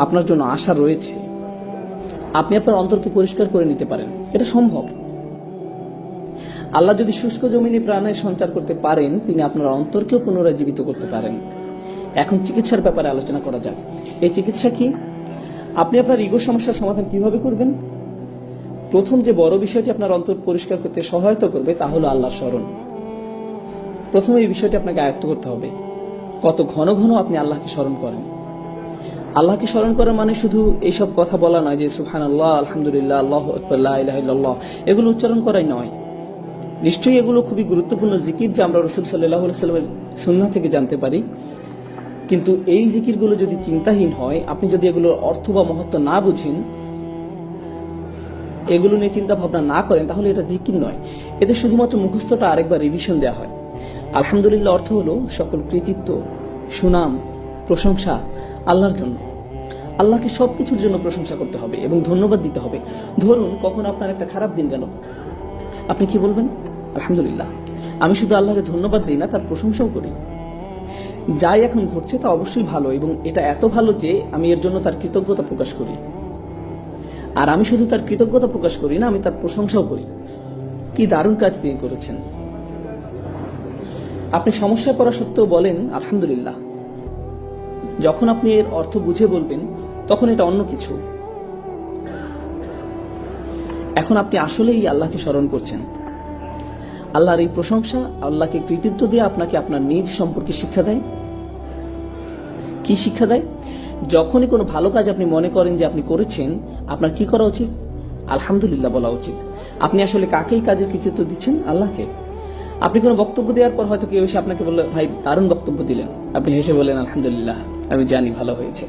আপনার জন্য আশা রয়েছে, আপনি আপনার অন্তরকে পরিষ্কার করে নিতে পারেন। এটা সম্ভব। আল্লাহ যদি শুষ্ক জমিনে প্রাণের সঞ্চার করতে পারেন, তিনি আপনার অন্তরকেও পুনরায় জীবিত করতে পারেন। এখন চিকিৎসার ব্যাপারে আলোচনা করা যাক। এই চিকিৎসা কি? আপনি আপনার ইগো সমস্যার সমাধান কিভাবে করবেন? প্রথম যে বড় বিষয়টি আপনার অন্তর পরিষ্কার করতে সহায়তা করবে তা হলো আল্লাহর স্মরণ। প্রথমে এই বিষয়টি আপনাকে আয়ত্ত করতে হবে। কত ঘন ঘন আপনি আল্লাহকে স্মরণ করেন। আল্লাহকে স্মরণ করা মানে শুধু এইসব কথা বলা নয় যে সুবহানাল্লাহ, আলহামদুলিল্লাহ, আল্লাহু আকবার, লা ইলাহা ইল্লাল্লাহ, এগুলো উচ্চারণ করাই নয়। নিশ্চয়ই এগুলো খুবই গুরুত্বপূর্ণ জিকির, যা আমরা রাসূল সাল্লাল্লাহু আলাইহি ওয়াসাল্লামের সুন্নাহ থেকে জানতে পারি। কিন্তু এই জিকিরগুলো যদি চিন্তাহীন হয়, আপনি যদি এগুলোর অর্থ বা মহত্ব না বুঝেন, এগুলো নিয়ে চিন্তা ভাবনা না করেন, তাহলে এটা জিকির নয়। এতে শুধুমাত্র মুখস্থটা আরেকবার রিভিশন দেওয়া হয়। আলহামদুলিল্লাহ অর্থ হলো সকল কৃতিত্ব, সুনাম, প্রশংসা আল্লাহর জন্য। আল্লাহকে সবকিছুর জন্য প্রশংসা করতে হবে এবং ধন্যবাদ দিতে হবে। ধরুন কখনো আপনার একটা খারাপ দিন গেল, আপনি কি বলবেন? আলহামদুলিল্লাহ। আমি শুধু আল্লাহকে ধন্যবাদ দিই না, তার প্রশংসাও করি। যাই এখন ঘটছে তা অবশ্যই ভালো, এবং এটা এত ভালো যে আমি এর জন্য তার কৃতজ্ঞতা প্রকাশ করি। আর আমি শুধু তার কৃতজ্ঞতা প্রকাশ করি না, আমি তার প্রশংসাও করি। কি দারুণ কাজ তিনি করেছেন। আপনি সমস্যায় পড়া সত্ত্বেও বলেন আলহামদুলিল্লাহ। যখন আপনি এর অর্থ বুঝে বলবেন, তখন এটা অন্য কিছু। এখন আপনি আসলেই আল্লাহকে স্মরণ করছেন। আল্লাহর এই প্রশংসা, আল্লাহকে কৃতিত্ব দিয়ে আপনাকে আপনার নিজ সম্পর্কে শিক্ষা দেয়। কি শিক্ষা দেয়? যখনই কোনো ভালো কাজ আপনি মনে করেন যে আপনি করেছেন, আপনার কি করা উচিত? আলহামদুলিল্লাহ বলা উচিত। আপনি আসলে কাকে এই কাজের কৃতিত্ব দিচ্ছেন? আল্লাহকে। আপনি কোনো বক্তব্য দেওয়ার পর হয়তো কেউ এসে আপনাকে বলল, ভাই দারুণ বক্তব্য দিলেন, আপনি হেসে বলেন আলহামদুলিল্লাহ, আমি জানি ভালো হয়েছে।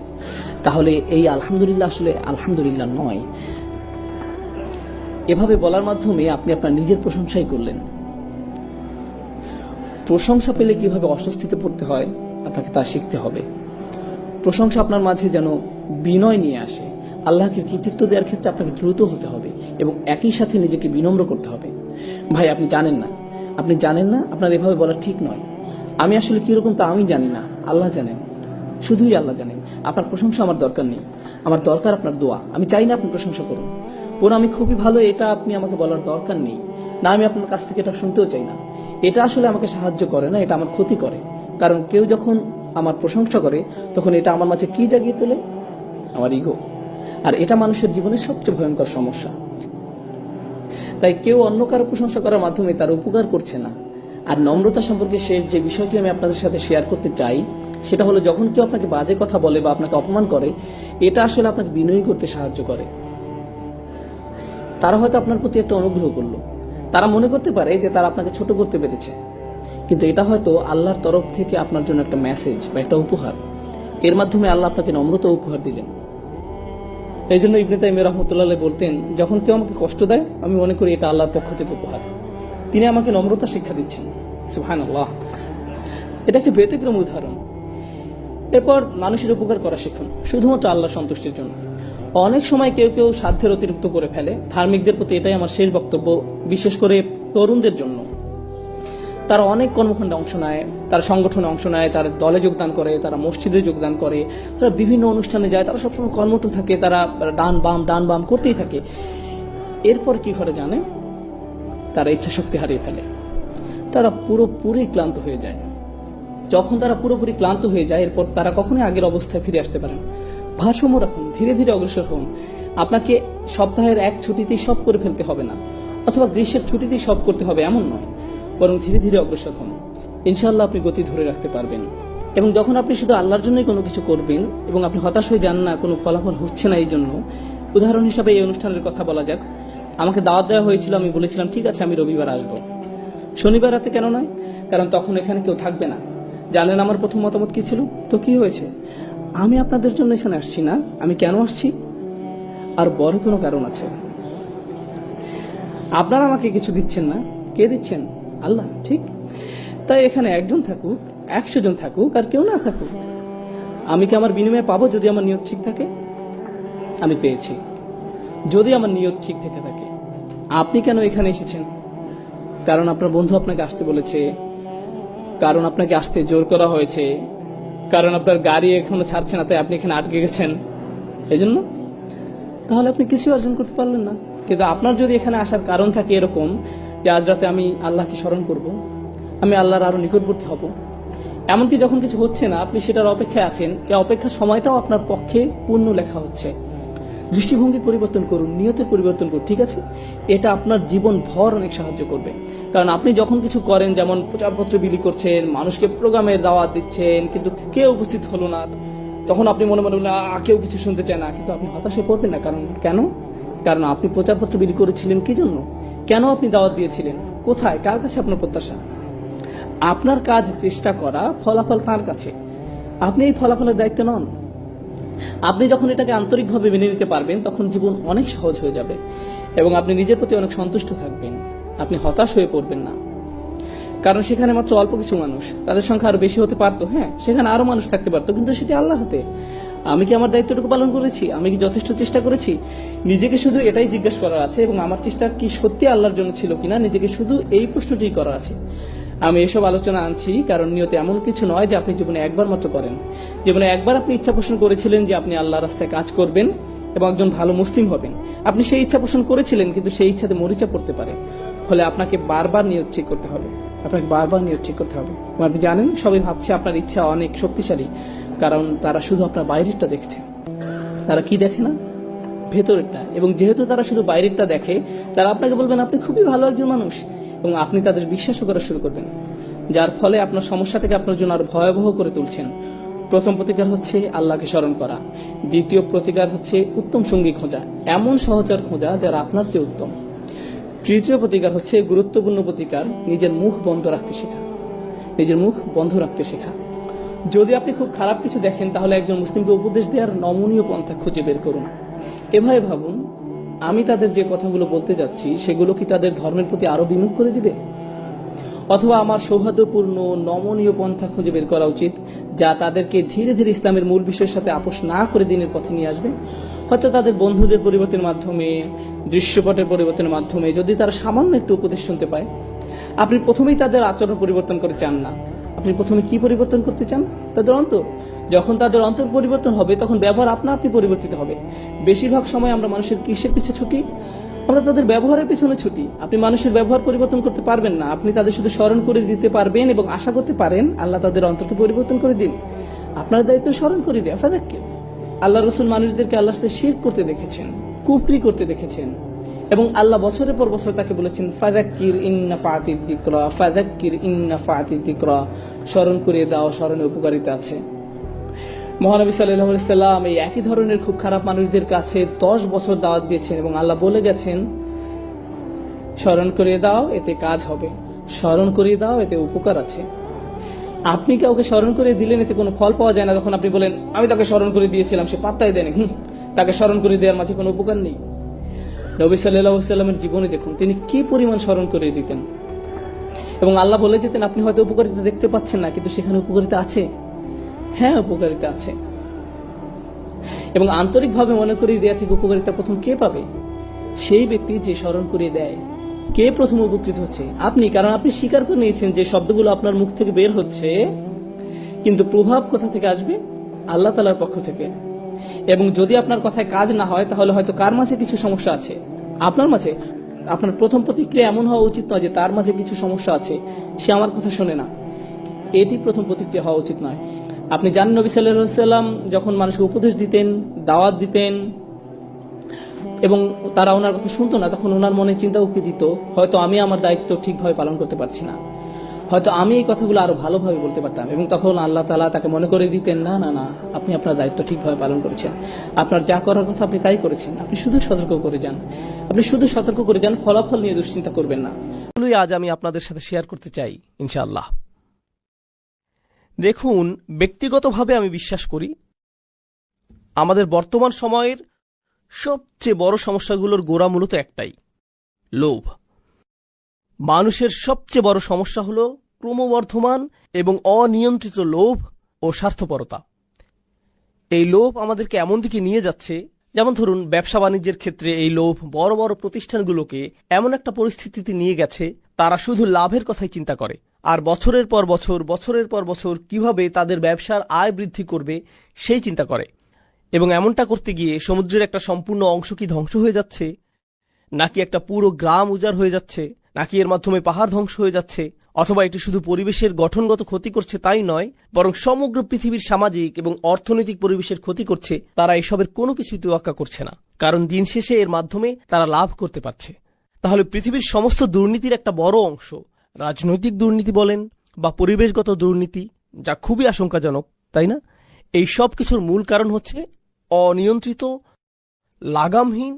তাহলে এই আলহামদুলিল্লাহ আসলে আলহামদুলিল্লাহ নয়। এভাবে বলার মাধ্যমে আপনি আপনার নিজের প্রশংসাই করলেন। প্রশংসা পেলে কিভাবে অস্বস্তিতে পড়তে হয়, আপনাকে তা শিখতে হবে। প্রশংসা আপনার মাঝে যেন বিনয় নিয়ে আসে। আল্লাহকে কৃতিত্ব দেওয়ার ক্ষেত্রে আপনাকে দ্রুত হতে হবে এবং একই সাথে নিজেকে বিনম্র করতে হবে। ভাই আপনি জানেন না, আপনার এভাবে বলা ঠিক নয়। আমি আসলে কিরকম তা আমি জানি না, আল্লাহ জানেন, শুধুই আল্লাহ জানেন। আপনার প্রশংসা আমার দরকার নেই, আমার দরকার আপনার দোয়া। আমি চাই না আপনি প্রশংসা করুন। ওরা আমি খুবই ভালো, এটা আপনি আমাকে বলার দরকার নেই। না, আমি আপনার কাছ থেকে এটা শুনতেও চাই না। এটা আসলে আমাকে সাহায্য করে না, এটা আমার ক্ষতি করে। কারণ কেউ যখন আমার প্রশংসা করে, তখন এটা আমার মাঝে কি জাগিয়ে তোলে? আমার ইগো। আর এটা মানুষের জীবনের সবচেয়ে ভয়ঙ্কর সমস্যা। তাই কেউ অন্য কারো প্রশংসা করার মাধ্যমে তার উপকার করছে না। আর নম্রতা সম্পর্কে শেষ যে বিষয়টি আমি আপনাদের সাথে শেয়ার করতে চাই, সেটা হলো যখন কেউ আপনাকে বাজে কথা বলে বা আপনাকে অপমান করে, এটা আসলে আপনাকে বিনয়ী করতে সাহায্য করে। তারা হয়তো আপনার প্রতি একটা অনুগ্রহ করলো, তারা মনে করতে পারে যে তারা আপনাকে ছোট করতে পেরেছে, কিন্তু এটা হয়তো আল্লাহর তরফ থেকে আপনার জন্য একটা মেসেজ বা একটা উপহার। এর মাধ্যমে আল্লাহ আপনাকে নম্রতা উপহার দিলেন। এই জন্য ইবনে তাইমিয়া রাহমাতুল্লাহ আলাইহি বলতেন, যখন কেউ আমাকে কষ্ট দেয়, আমি মনে করি এটা আল্লাহর পক্ষ থেকে উপহার। তিনি আমাকে নম্রতা শিক্ষা দিচ্ছেন। সুবহানাল্লাহ। এটা একটা ব্যতিক্রম উদাহরণ। এরপর মানুষের উপকার করা শিখুন, শুধুমাত্র আল্লাহর সন্তুষ্টির জন্য। অনেক সময় কেউ কেউ সাধ্যের অতিরিক্ত করে ফেলে। ধার্মিকদের প্রতি এটাই আমার শেষ বক্তব্য, বিশেষ করে তরুণদের জন্য। তারা অনেক কর্মকাণ্ডে অংশ নেয়, তারা সংগঠনে অংশ নেয়, তারা দলে যোগদান করে, তারা মসজিদে যোগদান করে, তারা বিভিন্ন অনুষ্ঠানে যায়, তারা সবসময় কর্মঠ থাকে, তারা ডান বাম করতেই থাকে। এরপর কি করে জানে? তারা ইচ্ছা শক্তি হারিয়ে ফেলে, তারা পুরোপুরি ক্লান্ত হয়ে যায়। যখন তারা পুরোপুরি ক্লান্ত হয়ে যায়, এরপর তারা কখনোই আগের অবস্থায় ফিরে আসতে পারে না। ভারসাম্য রাখুন, ধীরে ধীরে অগ্রসর হন। আপনাকে সপ্তাহের এক ছুটিতেই সব করে ফেলতে হবে না, অথবা গ্রীষ্মের ছুটিতেই সব করতে হবে এমন নয়, বরং ধীরে ধীরে অগ্রসর হন। ইনশাআল্লাহ আপনি গতি ধরে রাখতে পারবেন। এবং যখন আপনি শুধু আল্লাহর জন্যই কোনো কিছু করবেন এবং আপনি হতাশ হয়ে যান না, কোনো ফলাফল হচ্ছে না, এই জন্য উদাহরণ হিসাবে এই অনুষ্ঠানের কথা বলা যাক। আমাকে দাওয়াত দেওয়া হয়েছিল, আমি বলেছিলাম ঠিক আছে আমি রবিবার আসবো। শনিবার রাতে কেন নয়? কারণ তখন এখানে কেউ থাকবে না। জানেন আমার প্রথম মতামত কি ছিল? তো কি হয়েছে? আমি আপনাদের জন্য এখানে আসছি না, আমি কেন আসছি? আর বড় কোনো কারণ আছে। আপনারা আমাকে কিছু দিচ্ছেন না, কে দিচ্ছেন? আল্লাহ, ঠিক? তাই এখানে একজন থাকুক, 100 জন থাকুক, আর কেউ না থাকুক, আমি কি আমার বিনিময়ে পাবো? যদি আমার নিয়ত ঠিক থাকে, আমি পেয়েছি। যদি আমার নিয়ত ঠিক থেকে থাকে। আপনি কেন এখানে এসেছেন? কারণ আপনার বন্ধু আপনাকে আসতে বলেছে, কারণ আপনাকে আসতে জোর করা হয়েছে, কারণ আপনার গাড়ি এখনো ছাড়ছে না, তাই আপনি এখানে আটকে গেছেন। এই জন্য তাহলে আপনি কিছু অর্জন করতে পারলেন না। কিন্তু আপনার যদি এখানে আসার কারণ থাকে এরকম যে আজ রাতে আমি আল্লাহকে স্মরণ করব, আমি আল্লাহর আরো নিকটবর্তী হব, এমনকি যখন কিছু হচ্ছে না আপনি সেটার অপেক্ষায় আছেন, এই অপেক্ষার সময়টাও আপনার পক্ষে পুণ্য লেখা হচ্ছে। দৃষ্টিভঙ্গি পরিবর্তন করুন, নিয়তের পরিবর্তন করুন, ঠিক আছে? এটা আপনার জীবন ভর অনেক সাহায্য করবে। কারণ আপনি যখন কিছু করেন, যেমন প্রচারপত্র বিলি করছেন, মানুষকে প্রোগ্রামের দাওয়াত দিচ্ছেন, কিন্তু কেউ উপস্থিত হলো না, তখন আপনি মনে মনে বললেন কেউ কিছু শুনতে চায় না, কিন্তু আপনি হতাশ হয়ে পড়বেন না। কারণ কেন? কারণ আপনি প্রচারপত্র বিলি করেছিলেন কি জন্য? কেন আপনি দাওয়াত দিয়েছিলেন? কোথায়, কার কাছে আপনার প্রত্যাশা? আপনার কাজ চেষ্টা করা, ফলাফল তার কাছে। আপনি এই ফলাফলের দায়িত্ব নন। আপনি যখন এটাকে আন্তরিকভাবে মেনে নিতে পারবেন তখন জীবন অনেক সহজ হয়ে যাবে এবং আপনি নিজের প্রতি অনেক সন্তুষ্ট থাকবেন। আপনি হতাশ হয়ে পড়বেন না। কারণ সেখানে মাত্র অল্প কিছু মানুষ, তাদের সংখ্যা আরো বেশি হতে পারতো, হ্যাঁ সেখানে আরো মানুষ থাকতে পারতো, কিন্তু সেটি আল্লাহ হাতে। আমি কি আমার দায়িত্বটুকু পালন করেছি? আমি কি যথেষ্ট চেষ্টা করেছি? নিজেকে শুধু এটাই জিজ্ঞাসা করার আছে, এবং আমার চেষ্টা কি সত্যি আল্লাহর জন্য ছিল কিনা, নিজেকে শুধু এই প্রশ্নটি করার আছে। আমি এসব আলোচনা আনছি কারণ নিয়তে এমন কিছু নয় যে আপনি জীবনে একবার মাত্র করেন। জীবনে একবার আপনি ইচ্ছা পোষণ করেছিলেন যে আপনি আল্লাহ রাস্তায় কাজ করবেন এবং একজন ভালো মুসলিম হবেন। আপনি সেই ইচ্ছা পোষণ করেছিলেন, কিন্তু সেই ইচ্ছাতে মরিচা পড়তে পারে। ফলে আপনাকে বারবার নিয়ত ঠিক করতে হবে, আপনাকে বারবার নিয়ত ঠিক করতে হবে। আপনি জানেন সবাই ভাবছে আপনার ইচ্ছা অনেক শক্তিশালী, কারণ তারা শুধু আপনার বাইরেরটা দেখছে। তারা কি দেখে না? ভেতরেরটা। এবং যেহেতু তারা শুধু বাইরেরটা দেখে, তারা আপনাকে বলবেন আপনি খুবই ভালো একজন মানুষ, এবং আপনি তাদের বিশ্বাসও করা শুরু করবেন, যার ফলে আপনার সমস্যা থেকে আপনার জন্য আরো ভয়াবহ করে তুলছেন। প্রথম প্রতিকার হচ্ছে আল্লাহকে স্মরণ করা। দ্বিতীয় প্রতিকার হচ্ছে উত্তম সঙ্গী খোঁজা, এমন সহচর খোঁজা যারা আপনার চেয়ে উত্তম। তৃতীয় প্রতিকার হচ্ছে গুরুত্বপূর্ণ প্রতিকার, নিজের মুখ বন্ধ রাখতে শেখা। নিজের মুখ বন্ধ রাখতে শেখা। যদি আপনি খুব খারাপ কিছু দেখেন, তাহলে একজন মুসলিমকে উপদেশ দেওয়ার নমনীয় পন্থা খুঁজে বের করুন। এভাবে ভাবুন, আমি তাদের যে কথাগুলো বলতে যাচ্ছি সেগুলো কি তাদের ধর্মের প্রতি আরো বিমুখ করে দিবে? অথবা আমার সৌহার্দ্যপূর্ণ নমনীয় পন্থা খুঁজে বের করা উচিত, যা তাদেরকে ধীরে ধীরে ইসলামের মূল বিষয়ের সাথে আপোষ না করে দিনের পথে নিয়ে আসবে। হয়তো তাদের বন্ধুদের পরিবর্তনের মাধ্যমে, দৃশ্যপটের পরিবর্তনের মাধ্যমে, যদি তারা সামান্য একটু উপদেশ শুনতে পায়। আপনি প্রথমেই তাদের আচরণ পরিবর্তন করে চান না। আপনি প্রথমে কি পরিবর্তন করতে চান? তাদের অন্তর। যখন তাদের অন্তর পরিবর্তন হবে, তখন ব্যবহার আপনা আপনি পরিবর্তিত হবে। বেশিরভাগ সময় আমরা মানুষের কিসের পিছে ছুটি? আমরা তাদের ব্যবহারের পিছনে ছুটি। আপনি মানুষের ব্যবহার পরিবর্তন করতে পারবেন না, আপনি তাদের শুধু স্মরণ করে দিতে পারবেন এবং আশা করতে পারেন আল্লাহ তাদের অন্তরকে পরিবর্তন করে দিন। আপনার দায়িত্ব স্মরণ করে দেওয়া। ফাদাক্কির। আল্লাহ রসুল মানুষদেরকে আল্লাহর সাথে শিরক করতে দেখেছেন, কুফরি করতে দেখেছেন, এবং আল্লাহ বছরের পর বছর তাকে বলেছেন ফাযাক্কির ইন নাফাআতিদ যিকরা, ফাযাক্কির ইন নাফাআতিদ যিকরা, স্মরণ করিয়ে দাও, স্মরণে উপকারিতা আছে। মহানবী সাল্লাল্লাহু আলাইহি সাল্লাম এই একই ধরনের খুব খারাপ মানুষদের কাছে 10 বছর দাওয়াত দিয়েছেন, এবং আল্লাহ বলে গেছেন স্মরণ করিয়ে দাও, এতে কাজ হবে, স্মরণ করিয়ে দাও, এতে উপকার আছে। আপনি কাউকে স্মরণ করে দিলেন, এতে কোনো ফল পাওয়া যায় না। যখন আপনি বলেন আমি তাকে স্মরণ করে দিয়েছিলাম, সে পাত্তাই দেয়নি, তাকে স্মরণ করে দেওয়ার মাঝে কোনো উপকার নেই। নবী সাল্লাল্লাহু আলাইহি সাল্লামের জীবনে দেখুন তিনি কি পরিমাণ স্মরণ করে দিতেন, এবং আল্লাহ বলে যেতেন আপনি হয়তো উপকারিতা দেখতে পাচ্ছেন না, কিন্তু সেখানে উপকারিতা আছে। হ্যাঁ, উপকারিতা আছে। এবং আন্তরিকভাবে মনে করিয়ে দেয়া থেকে উপকারিতা প্রথম কে পাবে? সেই ব্যক্তি যে স্মরণ করিয়ে দেয়। কে প্রথম উপকৃত হচ্ছে? আপনি, কারণ আপনি স্বীকার করে নিয়েছেন যে শব্দগুলো আপনার মুখ থেকে বের হচ্ছে, কিন্তু প্রভাব কোথা থেকে আসবে? আল্লাহ তাআলার পক্ষ থেকে। এবং যদি আপনার কথায় কাজ না হয়, তাহলে হয়তো কার মাঝে কিছু সমস্যা আছে, আপনার মাঝে। আপনার প্রথম প্রতিক্রিয়া এমন হওয়া উচিত নয় যে তার মাঝে কিছু সমস্যা আছে, সে আমার কথা শোনে না। এটি প্রথম প্রতিক্রিয়া হওয়া উচিত নয়। আপনি জানেন নবী সাল্লাল্লাহু আলাইহি সাল্লাম যখন মানুষকে উপদেশ দিতেন, দাওয়াত দিতেন, এবং তারা ওনার কথা শুনতো না, তখন ওনার মনে চিন্তা উকি দিত হয়তো আমি আমার দায়িত্ব ঠিকভাবে পালন করতে পারছি না, হয়তো আমি এই কথাগুলো আরো ভালোভাবে বলতে পারতাম। এবং তখন আল্লাহ তাআলা তাকে মনে করে দিতেন না না না, আপনি আপনার দায়িত্ব ঠিকভাবে পালন করেছেন, আপনার যা করার কথা আপনি তাই করেছেন, আপনি শুধু সতর্ক করে যান, আপনি শুধু সতর্ক করে যান, ফলাফল নিয়ে দুশ্চিন্তা করবেন না। এগুলোই আজ আমি আপনাদের সাথে শেয়ার করতে চাই ইনশাআল্লাহ। দেখুন, ব্যক্তিগতভাবে আমি বিশ্বাস করি আমাদের বর্তমান সময়ের সবচেয়ে বড় সমস্যাগুলোর গোড়া মূলত একটাই, লোভ। মানুষের সবচেয়ে বড় সমস্যা হল ক্রমবর্ধমান এবং অনিয়ন্ত্রিত লোভ ও স্বার্থপরতা। এই লোভ আমাদেরকে এমন দিকে নিয়ে যাচ্ছে, যেমন ধরুন ব্যবসা বাণিজ্যের ক্ষেত্রে এই লোভ বড় বড় প্রতিষ্ঠানগুলোকে এমন একটা পরিস্থিতিতে নিয়ে গেছে, তারা শুধু লাভের কথাই চিন্তা করে, আর বছরের পর বছর কিভাবে তাদের ব্যবসার আয় বৃদ্ধি করবে সেই চিন্তা করে। এবং এমনটা করতে গিয়ে সমুদ্রের একটা সম্পূর্ণ অংশ কি ধ্বংস হয়ে যাচ্ছে, নাকি একটা পুরো গ্রাম উজাড় হয়ে যাচ্ছে, নাকি এর মাধ্যমে পাহাড় ধ্বংস হয়ে যাচ্ছে, অথবা এটি শুধু পরিবেশের গঠনগত ক্ষতি করছে তাই নয়, বরং সমগ্র পৃথিবীর সামাজিক এবং অর্থনৈতিক পরিবেশের ক্ষতি করছে, তারা এসবের কোনো কিছুই তোয়াক্কা করছে না, কারণ দিন শেষে এর মাধ্যমে তারা লাভ করতে পারছে। তাহলে পৃথিবীর সমস্ত দুর্নীতির একটা বড় অংশ, রাজনৈতিক দুর্নীতি বলেন বা পরিবেশগত দুর্নীতি, যা খুবই আশঙ্কাজনক, তাই না? এই সব কিছুর মূল কারণ হচ্ছে অনিয়ন্ত্রিত, লাগামহীন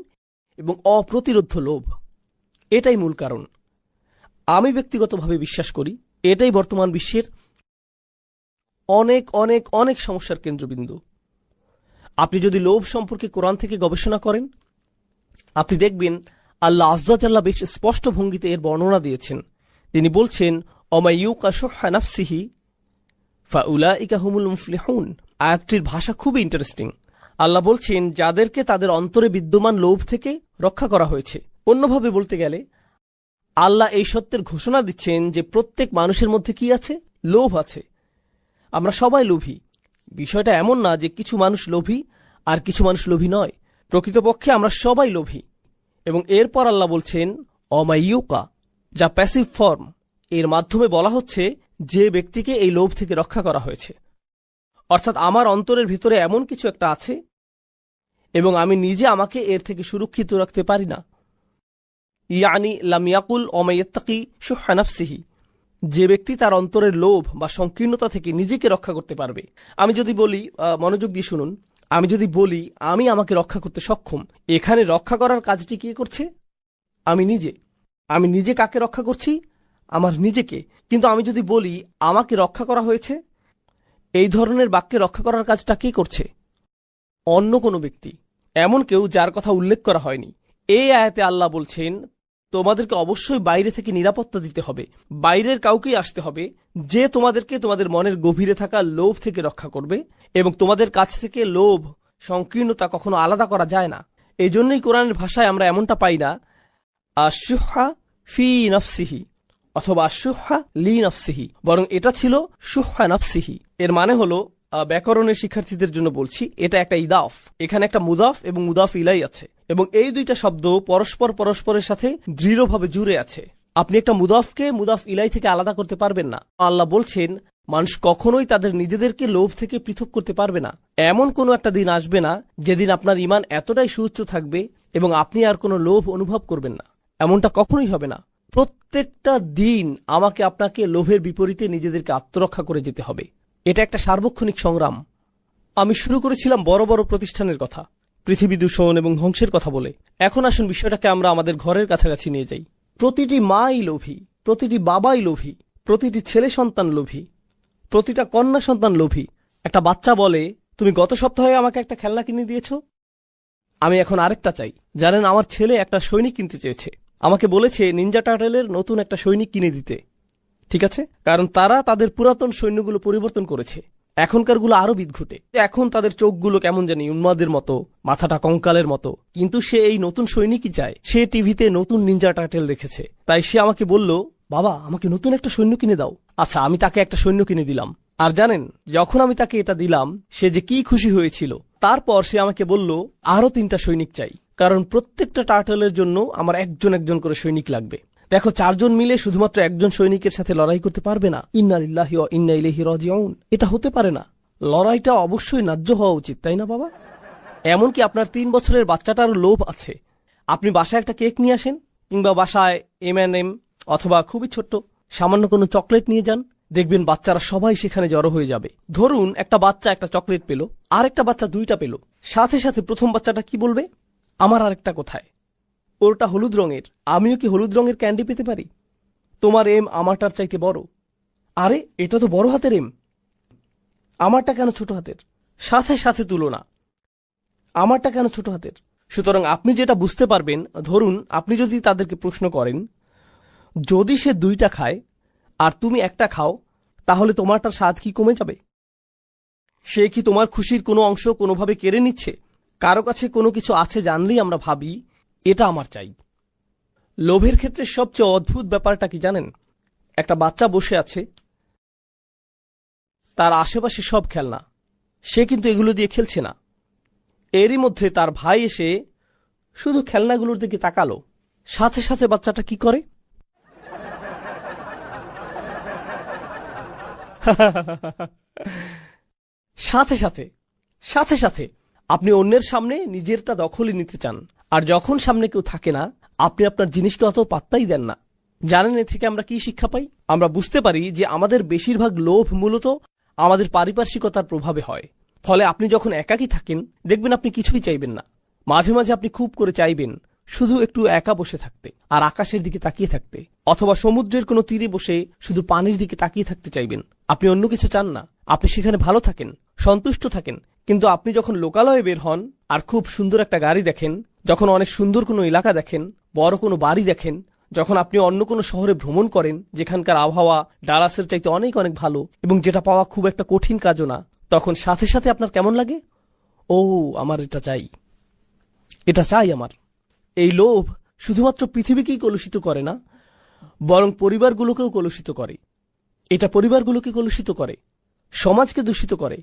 এবং অপ্রতিরোধ্য লোভ। এটাই মূল কারণ। আমি ব্যক্তিগতভাবে বিশ্বাস করি এটাই বর্তমান বিশ্বের অনেক অনেক অনেক সমস্যার কেন্দ্রবিন্দু। আপনি যদি লোভ সম্পর্কে কোরআন থেকে গবেষণা করেন, আপনি দেখবেন আল্লাহ আযজা জাল্লা বেশ স্পষ্ট ভঙ্গিতে এর বর্ণনা দিয়েছেন। তিনি বলছেন, ওমা ইউকা শুহা নাফসিহি ফাউলাইকা হুমুল মুফলিহুন। আয়াতটির ভাষা খুবই ইন্টারেস্টিং। আল্লাহ বলছেন, যাদেরকে তাদের অন্তরে বিদ্যমান লোভ থেকে রক্ষা করা হয়েছে। অন্যভাবে বলতে গেলে আল্লাহ এই সত্যের ঘোষণা দিচ্ছেন যে প্রত্যেক মানুষের মধ্যে কি আছে? লোভ আছে। আমরা সবাই লোভী। বিষয়টা এমন না যে কিছু মানুষ লোভী আর কিছু মানুষ লোভী নয়। প্রকৃতপক্ষে আমরা সবাই লোভী। এবং এরপর আল্লাহ বলছেন অমাইয়ুকা, যা প্যাসিভ ফর্ম। এর মাধ্যমে বলা হচ্ছে যে ব্যক্তিকে এই লোভ থেকে রক্ষা করা হয়েছে, অর্থাৎ আমার অন্তরের ভিতরে এমন কিছু একটা আছে এবং আমি নিজে আমাকে এর থেকে সুরক্ষিত রাখতে পারি না। ইয়ানি লাম ইয়াকুল ওমাইয়াত্তাকি শুহা নাফসিহি, যে ব্যক্তি তার অন্তরের লোভ বা সংকীর্ণতা থেকে নিজেকে রক্ষা করতে পারবে। আমি যদি বলি, মনোযোগ দিয়ে শুনুন, আমি যদি বলি আমি আমাকে রক্ষা করতে সক্ষম, এখানে রক্ষা করার কাজটি কে করছে? আমি নিজে। আমি নিজে কাকে রক্ষা করছি? আমার নিজেকে। কিন্তু আমি যদি বলি আমাকে রক্ষা করা হয়েছে, এই ধরনের বাক্যে রক্ষা করার কাজটা কে করছে? অন্য কোনো ব্যক্তি, এমন কেউ যার কথা উল্লেখ করা হয়নি। এই আয়াতে আল্লাহ বলছেন তোমাদেরকে অবশ্যই বাইরে থেকে নিরাপত্তা দিতে হবে, বাইরের কাউকেই আসতে হবে যে তোমাদেরকে তোমাদের মনের গভীরে থাকা লোভ থেকে রক্ষা করবে, এবং তোমাদের কাছ থেকে লোভ, সংকীর্ণতা কখনো আলাদা করা যায় না। এই জন্যই কোরআনের ভাষায় আমরা এমনটা পাই না আশুহা ফি নফসিহি অথবা আশুহা লি নফসিহি, বরং এটা ছিল শুহা নফসিহি। এর মানে হলো, ব্যাকরণের শিক্ষার্থীদের জন্য বলছি, এটা একটা ইদাফ। এখানে একটা মুদাফ এবং মুদাফ ইলাই আছে, এবং এই দুইটা শব্দ পরস্পরের সাথে দৃঢ়ভাবে জুড়ে আছে। আপনি একটা মুদাফকে মুদাফ ইলাই থেকে আলাদা করতে পারবেন না। আল্লাহ বলছেন মানুষ কখনোই তাদের নিজেদেরকে লোভ থেকে পৃথক করতে পারবে না। এমন কোনো একটা দিন আসবে না যেদিন আপনার ঈমান এতটাই সুউচ্চ থাকবে এবং আপনি আর কোনো লোভ অনুভব করবেন না। এমনটা কখনোই হবে না। প্রত্যেকটা দিন আমাকে আপনাকে লোভের বিপরীতে নিজেদেরকে আত্মরক্ষা করে যেতে হবে। এটা একটা সার্বক্ষণিক সংগ্রাম। আমি শুরু করেছিলাম বড় বড় প্রতিষ্ঠানের কথা, পৃথিবী দূষণ এবং ধ্বংসের কথা বলে। এখন আসুন বিষয়টাকে আমরা আমাদের ঘরের কাছাকাছি নিয়ে যাই। প্রতিটি মাই লোভী, প্রতিটি বাবাই লোভী, প্রতিটি ছেলে সন্তান লোভী, প্রতিটা কন্যা সন্তান লোভী। একটা বাচ্চা বলে, তুমি গত সপ্তাহে আমাকে একটা খেলনা কিনে দিয়েছ, আমি এখন আরেকটা চাই। জানেন, আমার ছেলে একটা সৈনিক কিনতে চেয়েছে, আমাকে বলেছে নিনজা টার্টেলের নতুন একটা সৈনিক কিনে দিতে। ঠিক আছে, কারণ তারা তাদের পুরাতন সৈন্যগুলো পরিবর্তন করেছে। এখনকারগুলো আরো বিদঘুটে। এখন তাদের চোখগুলো কেমন জানি উন্মাদের মতো, মাথাটা কঙ্কালের মতো। কিন্তু সে এই নতুন সৈনিকই চায়। সে টিভিতে নতুন নিনজা টার্টেল দেখেছে, তাই সে আমাকে বলল, বাবা আমাকে নতুন একটা সৈন্য কিনে দাও। আচ্ছা, আমি তাকে একটা সৈন্য কিনে দিলাম। আর জানেন, যখন আমি তাকে এটা দিলাম সে যে কি খুশি হয়েছিল। তারপর সে আমাকে বলল আরো 3টা সৈনিক চাই, কারণ প্রত্যেকটা টার্টলের জন্য আমার একজন একজন করে সৈনিক লাগবে। দেখো, 4 জন মিলে শুধুমাত্র একজন সৈনিকের সাথে লড়াই করতে পারবে না। ইন্না লিল্লাহি ওয়া ইন্না ইলাইহি রাজিউন। এটা হতে পারে না। লড়াইটা অবশ্যই ন্যায্য হওয়া উচিত, তাই না বাবা? এমনকি আপনার 3 বছরের বাচ্চাটারও লোভ আছে। আপনি বাসায় একটা কেক নিয়ে আসেন, কিংবা বাসায় M&M অথবা খুবই ছোট্ট সামান্য কোনো চকলেট নিয়ে যান, দেখবেন বাচ্চারা সবাই সেখানে জড়ো হয়ে যাবে। ধরুন একটা বাচ্চা একটা চকলেট পেল, আর একটা বাচ্চা 2টা পেল। সাথে সাথে প্রথম বাচ্চাটা কি বলবে? আমার আরেকটা কোথায়? ওরটা হলুদ রঙের, আমিও কি হলুদ রঙের ক্যান্ডি পেতে পারি? তোমার এম আমারটার চাইতে বড়। আরে, এটা তো বড় হাতের এম, আমারটা কেন ছোট হাতের? সাথে সাথে তুলনা, আমারটা কেন ছোট হাতের? সুতরাং আপনি যেটা বুঝতে পারবেন, ধরুন আপনি যদি তাদেরকে প্রশ্ন করেন, যদি সে 2টা খায় আর তুমি একটা খাও, তাহলে তোমারটার স্বাদ কি কমে যাবে? সে কি তোমার খুশির কোনো অংশ কোনোভাবে কেড়ে নিচ্ছে? কারো কাছে কোনো কিছু আছে জানলেই আমরা ভাবি এটা আমার চাই। লোভের ক্ষেত্রে সবচেয়ে অদ্ভুত ব্যাপারটা কি জানেন? একটা বাচ্চা বসে আছে, তার আশেপাশে সব খেলনা, সে কিন্তু এগুলো দিয়ে খেলছে না। এরই মধ্যে তার ভাই এসে শুধু খেলনাগুলোর দিকে তাকালো। সাথে সাথে বাচ্চাটা কি করে? সাথে সাথে সাথে সাথে আপনি অন্যের সামনে নিজেরটা দখলে নিতে চান, আর যখন সামনে কেউ থাকে না আপনি আপনার জিনিসকে অত পাত্তাই দেন না। জানেন এ থেকে আমরা কি শিক্ষা পাই? আমরা বুঝতে পারি যে আমাদের বেশিরভাগ লোভ মূলত আমাদের পারিপার্শ্বিকতার প্রভাবে হয়। ফলে আপনি যখন একাকী থাকেন দেখবেন আপনি কিছুই চাইবেন না। মাঝে মাঝে আপনি খুব করে চাইবেন শুধু একটু একা বসে থাকতে আর আকাশের দিকে তাকিয়ে থাকতে, অথবা সমুদ্রের কোনো তীরে বসে শুধু পানির দিকে তাকিয়ে থাকতে চাইবেন। আপনি অন্য কিছু চান না, আপনি সেখানে ভালো থাকেন, সন্তুষ্ট থাকেন। কিন্তু আপনি যখন লোকালয়ে বের হন আর খুব সুন্দর একটা গাড়ি দেখেন, যখন অনেক সুন্দর কোনো এলাকা দেখেন, বড় কোনো বাড়ি দেখেন, যখন আপনি অন্য কোনো শহরে ভ্রমণ করেন যেখানকার আবহাওয়া ডালাসের চাইতে অনেক অনেক ভালো এবং যেটা পাওয়া খুব একটা কঠিন কাজও না, তখন সাথে সাথে আপনার কেমন লাগে? ও, আমার এটা চাই, এটা চাই আমার। এই লোভ শুধুমাত্র পৃথিবীকেই কলুষিত করে না, বরং পরিবারগুলোকেও কলুষিত করে। এটা পরিবারগুলোকে কলুষিত করে, সমাজকে দূষিত করে।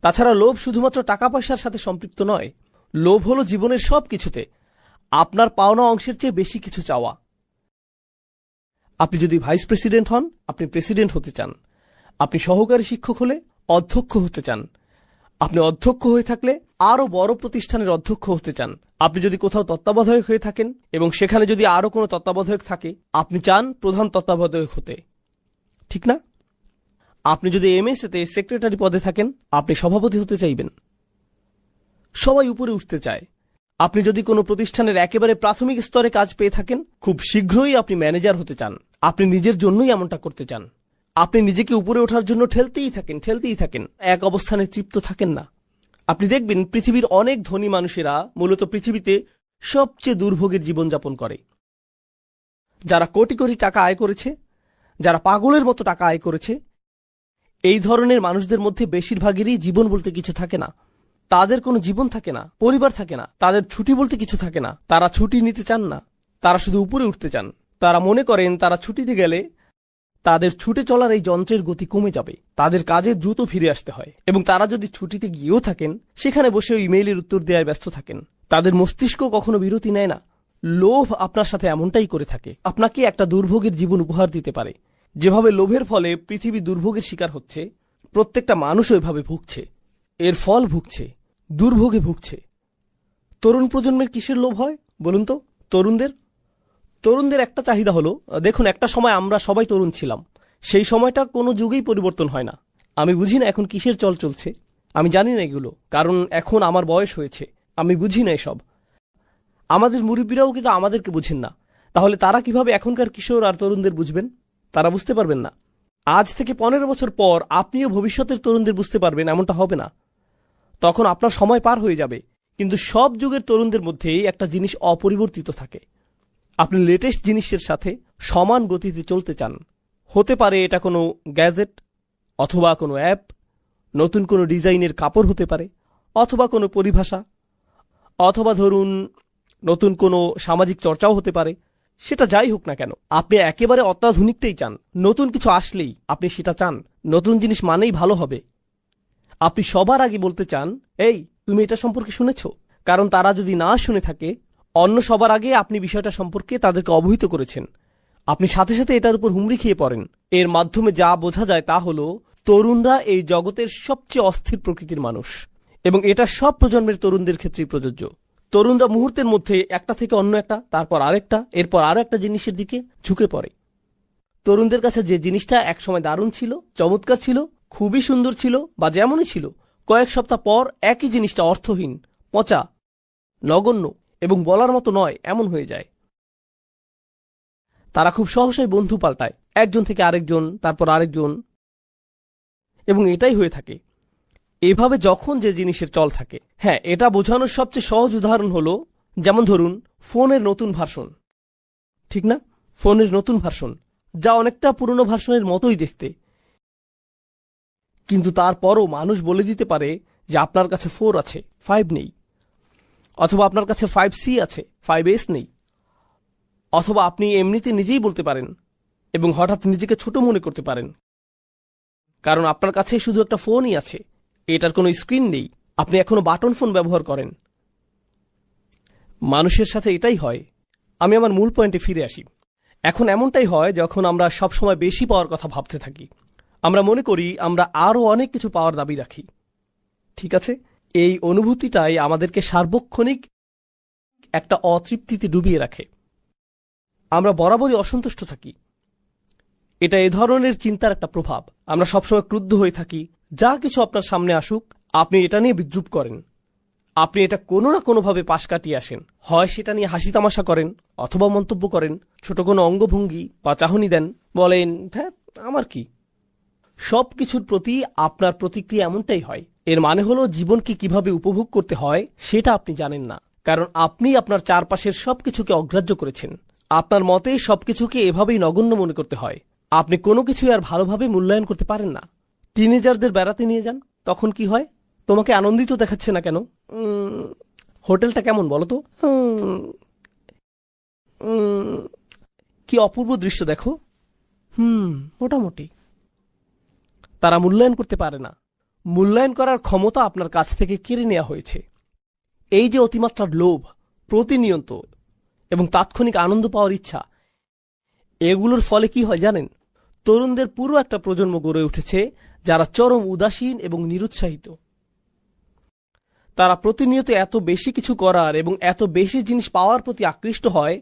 তাছাড়া লোভ শুধুমাত্র টাকা পয়সার সাথে সম্পৃক্ত নয়, লোভ হলো জীবনের সব কিছুতে আপনার পাওনা অংশের চেয়ে বেশি কিছু চাওয়া। আপনি যদি ভাইস প্রেসিডেন্ট হন, আপনি প্রেসিডেন্ট হতে চান। আপনি সহকারী শিক্ষক হলে অধ্যক্ষ হতে চান। আপনি অধ্যক্ষ হয়ে থাকলে আরো বড় প্রতিষ্ঠানের অধ্যক্ষ হতে চান। আপনি যদি কোথাও তত্ত্বাবধায়ক হয়ে থাকেন এবং সেখানে যদি আরো কোনো তত্ত্বাবধায়ক থাকে, আপনি চান প্রধান তত্ত্বাবধায়ক হতে, ঠিক না? আপনি যদি এমএসএতে সেক্রেটারি পদে থাকেন, আপনি সভাপতি হতে চাইবেন। সবাই উপরে উঠতে চায়। আপনি যদি কোনো প্রতিষ্ঠানের একেবারে প্রাথমিক স্তরে কাজ পেয়ে থাকেন, খুব শীঘ্রই আপনি ম্যানেজার হতে চান। আপনি নিজের জন্যই এমনটা করতে চান। আপনি নিজেকে উপরে ওঠার জন্য ঠেলতেই থাকেন, এক অবস্থানে তৃপ্ত থাকেন না। আপনি দেখবেন পৃথিবীর অনেক ধনী মানুষেরা মূলত পৃথিবীতে সবচেয়ে দুর্ভোগের জীবনযাপন করে। যারা কোটি কোটি টাকা আয় করেছে, যারা পাগলের মতো টাকা আয় করেছে, এই ধরনের মানুষদের মধ্যে বেশিরভাগেরই জীবন বলতে কিছু থাকে না। তাদের কোনো জীবন থাকে না, পরিবার থাকে না, তাদের ছুটি বলতে কিছু থাকে না। তারা ছুটি নিতে চান না, তারা শুধু উপরে উঠতে চান। তারা মনে করেন তারা ছুটিতে গেলে তাদের ছুটে চলার এই যন্ত্রের গতি কমে যাবে, তাদের কাজে দ্রুত ফিরে আসতে হয়। এবং তারা যদি ছুটিতে গিয়েও থাকেন, সেখানে বসেও ইমেইলের উত্তর দেওয়ায় ব্যস্ত থাকেন। তাদের মস্তিষ্ক কখনো বিরতি নেয় না। লোভ আপনার সাথে এমনটাই করে থাকে, আপনাকে একটা দুর্ভোগের জীবন উপহার দিতে পারে। যেভাবে লোভের ফলে পৃথিবী দুর্ভোগের শিকার হচ্ছে, প্রত্যেকটা মানুষ ওইভাবে ভুগছে, এর ফল ভুগছে, দুর্ভোগে ভুগছে। তরুণ প্রজন্মের কিসের লোভ হয় বলুন তো? তরুণদের একটা চাহিদা হলো, দেখুন একটা সময় আমরা সবাই তরুণ ছিলাম, সেই সময়টা কোনো যুগেই পরিবর্তন হয় না। আমি বুঝি না এখন কিসের চল চলছে, আমি জানি না এগুলো, কারণ এখন আমার বয়স হয়েছে, আমি বুঝি না এসব। আমাদের মুরব্বীরাও কিন্তু আমাদেরকে বুঝেন না, তাহলে তারা কিভাবে এখনকার কিশোর আর তরুণদের বুঝবেন? তারা বুঝতে পারবেন না। আজ থেকে 15 বছর পর আপনিও ভবিষ্যতের তরুণদের বুঝতে পারবেন, এমনটা হবে না। তখন আপনার সময় পার হয়ে যাবে। কিন্তু সব যুগের তরুণদের মধ্যেই একটা জিনিস অপরিবর্তিত থাকে, আপনি লেটেস্ট জিনিসের সাথে সমান গতিতে চলতে চান। হতে পারে এটা কোনো গ্যাজেট, অথবা কোনো অ্যাপ, নতুন কোনো ডিজাইনের কাপড় হতে পারে, অথবা কোনো পরিভাষা, অথবা ধরুন নতুন কোনো সামাজিক চর্চাও হতে পারে। সেটা যাই হোক না কেন, আপনি একেবারে অত্যাধুনিকটাই চান। নতুন কিছু আসলেই আপনি সেটা চান। নতুন জিনিস মানেই ভালো হবে। আপনি সবার আগে বলতে চান, এই তুমি এটা সম্পর্কে শুনেছ? কারণ তারা যদি না শুনে থাকে, অন্য সবার আগে আপনি বিষয়টা সম্পর্কে তাদেরকে অবহিত করেছেন। আপনি সাথে সাথে এটার উপর হুমড়ি খেয়ে পড়েন। এর মাধ্যমে যা বোঝা যায় তা হলো, তরুণরা এই জগতের সবচেয়ে অস্থির প্রকৃতির মানুষ, এবং এটা সব প্রজন্মের তরুণদের ক্ষেত্রেই প্রযোজ্য। তরুণরা মুহূর্তের মধ্যে একটা থেকে অন্য একটা, তারপর আরেকটা, এরপর আরো একটা জিনিসের দিকে ঝুঁকে পড়ে। তরুণদের কাছে যে জিনিসটা একসময় দারুণ ছিল, চমৎকার ছিল, খুবই সুন্দর ছিল, বা যেমনই ছিল, কয়েক সপ্তাহ পর একই জিনিসটা অর্থহীন, পচা, নগণ্য এবং বলার মতো নয় এমন হয়ে যায়। তারা খুব সহসাই বন্ধু পাল্টায়, একজন থেকে আরেকজন, তারপর আরেকজন, এবং এটাই হয়ে থাকে। এভাবে যখন যে জিনিসের চল থাকে, হ্যাঁ, এটা বোঝানোর সবচেয়ে সহজ উদাহরণ হলো, যেমন ধরুন ফোনের নতুন ভার্সন, ঠিক না? ফোনের নতুন ভার্সন, যা অনেকটা পুরনো ভার্সনের মতোই দেখতে, কিন্তু তারপরও মানুষ বলে দিতে পারে যে আপনার কাছে 4 আছে, 5 নেই, অথবা আপনার কাছে 5C আছে, 5S নেই। অথবা আপনি এমনিতে নিজেই বলতে পারেন এবং হঠাৎ নিজেকে ছোট মনে করতে পারেন, কারণ আপনার কাছে শুধু একটা ফোনই আছে, এটার কোনো স্ক্রিন নেই, আপনি এখনো বাটন ফোন ব্যবহার করেন। মানুষের সাথে এটাই হয়। আমি আমার মূল পয়েন্টে ফিরে আসি। এখন এমনটাই হয় যখন আমরা সবসময় বেশি পাওয়ার কথা ভাবতে থাকি। আমরা মনে করি আমরা আরও অনেক কিছু পাওয়ার দাবি রাখি। ঠিক আছে, এই অনুভূতিটাই আমাদেরকে সার্বক্ষণিক একটা অতৃপ্তিতে ডুবিয়ে রাখে। আমরা বরাবরই অসন্তুষ্ট থাকি। এটা এ ধরনের চিন্তার একটা প্রভাব। আমরা সবসময় ক্রুদ্ধ হয়ে থাকি। যা কিছু আপনার সামনে আসুক, আপনি এটা নিয়ে বিদ্রুপ করেন। আপনি এটা কোনো না কোনোভাবে পাশ কাটিয়ে আসেন। হয় সেটা নিয়ে হাসি তামাশা করেন, অথবা মন্তব্য করেন, ছোট কোনো অঙ্গভঙ্গি বা চাহনি দেন, বলেন হ্যাঁ আমার কি। সব কিছুর প্রতি আপনার প্রতিক্রিয়া এমনটাই হয়। এর মানে হলো জীবনকে কিভাবে উপভোগ করতে হয় সেটা আপনি জানেন না, কারণ আপনি আপনার চারপাশের সবকিছুকে অগ্রাহ্য করেছেন। আপনার মতে সবকিছুকে এভাবেই নগণ্য মনে করতে হয়। আপনি কোনো কিছুই আর ভালোভাবে মূল্যায়ন করতে পারেন না। টিনেজারদের বেড়াতে নিয়ে যান, তখন কি হয়? তোমাকে আনন্দিত দেখাচ্ছে না কেন? হোটেলটা কেমন বলো তো? কি অপূর্ব দৃশ্য দেখো। মোটামুটি। তারা মূল্যায়ন করতে পারে না। মূল্যায়ন করার ক্ষমতা আপনার কাছ থেকে কেড়ে নেওয়া হয়েছে। এই যে অতিমাত্রার লোভ, প্রতিনিয়ত এবং তাৎক্ষণিক আনন্দ পাওয়ার ইচ্ছা, এগুলোর ফলে কি হয় জানেন? তরুণদের পুরো একটা প্রজন্ম গড়ে উঠেছে যারা চরম উদাসীন এবং নিরুৎসাহিত। তারা প্রতিনিয়ত এত বেশি কিছু করার এবং এত বেশি জিনিস পাওয়ার প্রতি আকৃষ্ট হয়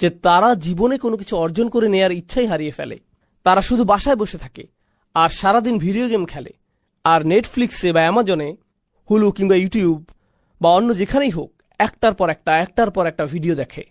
যে তারা জীবনে কোনো কিছু অর্জন করে নেয়ার ইচ্ছাই হারিয়ে ফেলে। তারা শুধু বাসায় বসে থাকে আর সারাদিন ভিডিও গেম খেলে, আর নেটফ্লিক্সে বা অ্যামাজনে, হুলু কিংবা ইউটিউব বা অন্য যেখানেই হোক একটার পর একটা ভিডিও দেখে,